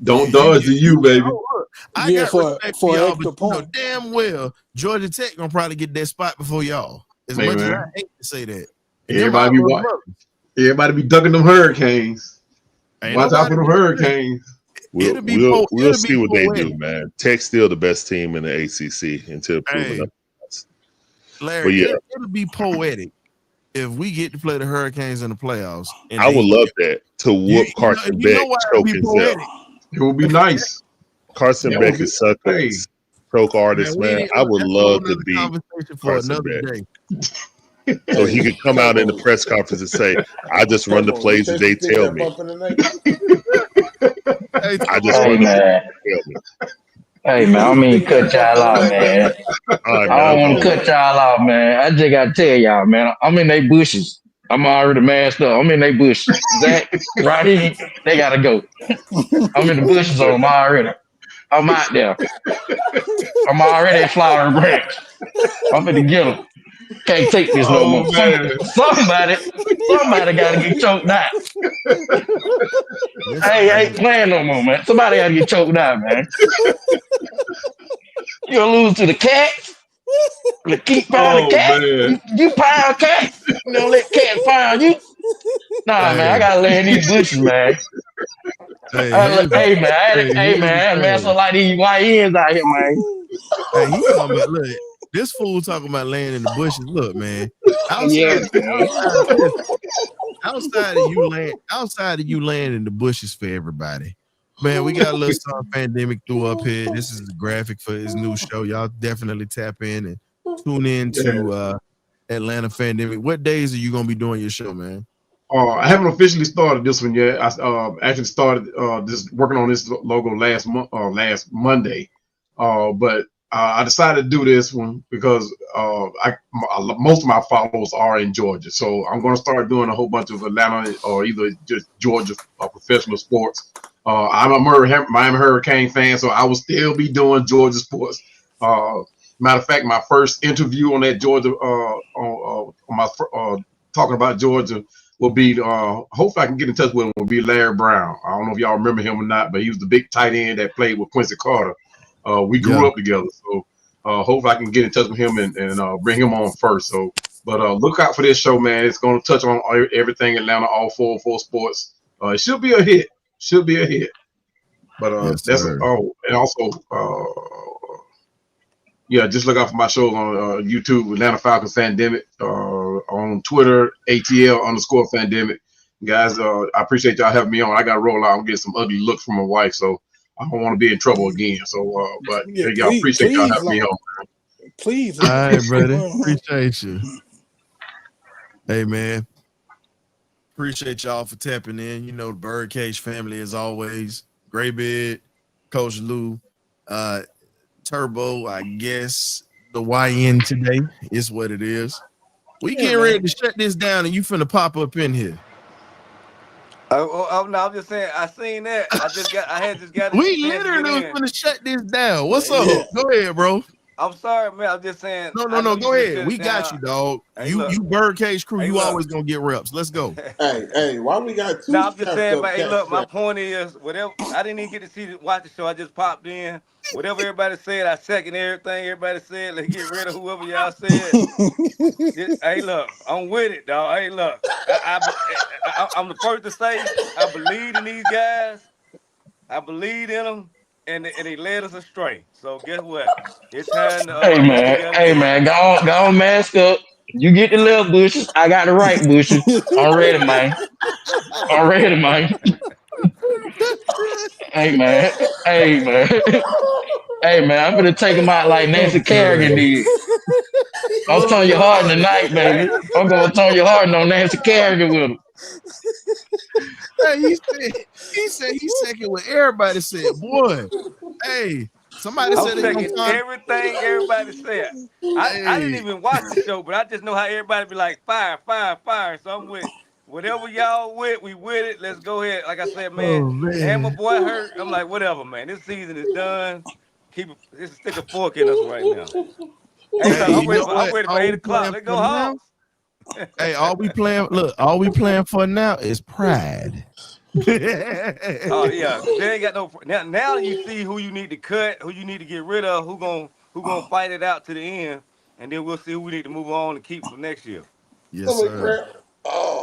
don't dodge to you, baby. I got respect for y'all, but you know damn well Georgia Tech gonna probably get that spot before y'all. As much as I hate to say that. Everybody be ducking them Hurricanes. Watch out for them Hurricanes. We'll see what they do, man. Tech's still the best team in the ACC until proven otherwise. Larry, it'll be poetic if we get to play the Hurricanes in the playoffs. I would love that, to whoop Carson Beck, choke himself. It would be nice. Carson Beck is such a choke artist, man. I would love to be Carson Beck. So he could come out in the press conference and say, I just run the plays that they tell me. Hey man, I don't mean to cut y'all off, man. I don't want to cut y'all off, man. I just got to tell y'all, man. I'm in they bushes. I'm already masked up. I'm in they bushes. Zach, Roddy, they got to go. I'm in the bushes on them already. I'm out there. I'm already at Flower Branch. I'm finna get them. Can't take this no more. Somebody got to get choked out. I ain't playing no more, man. Somebody got to get choked out, man. You gonna lose to the Cats? Keep pounding the Cat? You pound Cat? You don't let Cat pound you? Nah, man, I gotta lay in these bushes, man. Hey man, man, so like these YNs out here, man. Hey, he talking about, look, this fool talking about laying in the bushes. Look, man, Yeah, man. outside of you laying in the bushes for everybody. Man, we got a little something Pandemic threw up here. This is the graphic for his new show. Y'all definitely tap in and tune in to Atlanta Pandemic. What days are you gonna be doing your show, man? I haven't officially started this one yet. I actually started this working on this logo last Monday, but I decided to do this one because most of my followers are in Georgia, so I'm going to start doing a whole bunch of Atlanta or either just Georgia professional sports. I'm a Miami Hurricane fan, so I will still be doing Georgia sports. Matter of fact, my first interview on that Georgia on my talking about Georgia will be, hopefully I can get in touch with him, will be Larry Brown. I don't know if y'all remember him or not, but he was the big tight end that played with Quincy Carter. We grew up together, so hopefully I can get in touch with him and bring him on first. So, but look out for this show, man. It's going to touch on everything Atlanta, all four sports. It should be a hit. Should be a hit. But and also, yeah, just look out for my shows on YouTube, Atlanta Falcons Pandemic, on Twitter, ATL_Pandemic. Guys, I appreciate y'all having me on. I got to roll out. I'm getting some ugly looks from my wife, so I don't want to be in trouble again. So, but yeah, y'all appreciate y'all having me on. Please. All right, brother. Appreciate you. Hey, man. Appreciate y'all for tapping in. You know, the BirdCage family, as always. Graybeard, Coach Lou, Turbo, I guess the YN today is what it is. We getting ready to shut this down, and you finna pop up in here. Oh no, I'm just saying. I seen that. I had just got. We literally was finna shut this down. What's up? Go ahead, bro. I'm sorry, man. I'm just saying. No. Go ahead. We got you, dog. Hey, you BirdCage crew. Hey, you always gonna get reps. Let's go. Hey, why we got two? No, I'm just saying. But hey, look, my point is, whatever. I didn't even get to watch the show. I just popped in. Whatever everybody said, I second everything everybody said. Let's get rid of whoever y'all said. Hey, look, I'm with it, dog. Hey, look, I'm the first to say I believe in these guys. I believe in them, and they led us astray. So guess what? It's time to Hey man, go on, mask up. You get the left bushes, I got the right bushes. I'm ready, man. Hey man. Hey man, I'm gonna take him out like Nancy Kerrigan did. I'm turning your heart tonight, baby. I'm gonna turn your heart on Nancy Kerrigan with him. Hey, he said he's second what everybody said. Boy, hey, somebody said second everything everybody said. I didn't even watch the show, but I just know how everybody be like fire. So I'm with whatever y'all with. We with it. Let's go ahead. Like I said, man. And my boy hurt. I'm like, whatever, man. This season is done. Just stick a fork in us right now. Hey, so I'm ready for 8 o'clock. Let's go Hawks. Hey, all we playing for now is pride. Oh yeah, they ain't got no. Now you see who you need to cut, who you need to get rid of, who gonna fight it out to the end, and then we'll see who we need to move on and keep for next year. Yes, sir.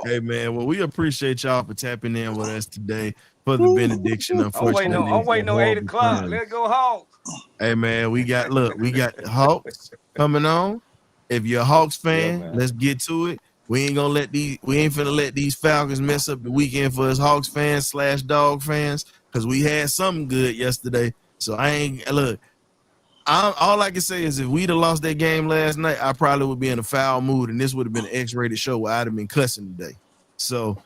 Hey man, well, we appreciate y'all for tapping in with us today for the benediction. Unfortunately, I'm waiting on 8 o'clock. Let's go Hawks. Hey man, we got the Hawks coming on. If you're a Hawks fan, let's get to it. We ain't finna let these Falcons mess up the weekend for us Hawks fans / dog fans, because we had something good yesterday. So all I can say is if we'd have lost that game last night, I probably would be in a foul mood, and this would have been an X-rated show where I'd have been cussing today. So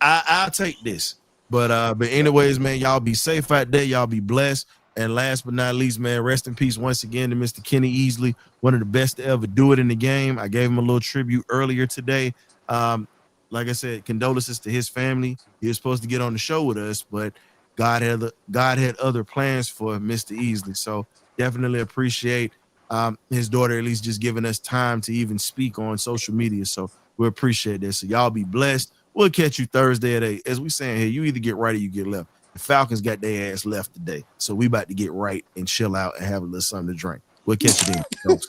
I'll take this. But anyways, man, y'all be safe out there. Y'all be blessed. And last but not least, man, rest in peace once again to Mr. Kenny Easley, one of the best to ever do it in the game. I gave him a little tribute earlier today. Like I said, condolences to his family. He was supposed to get on the show with us, but God had other plans for Mr. Easley. So definitely appreciate his daughter at least just giving us time to even speak on social media. So we appreciate this. So y'all be blessed. We'll catch you Thursday at 8. As we saying here, you either get right or you get left. The Falcons got their ass left today. So we about to get right and chill out and have a little something to drink. We'll catch you then, folks.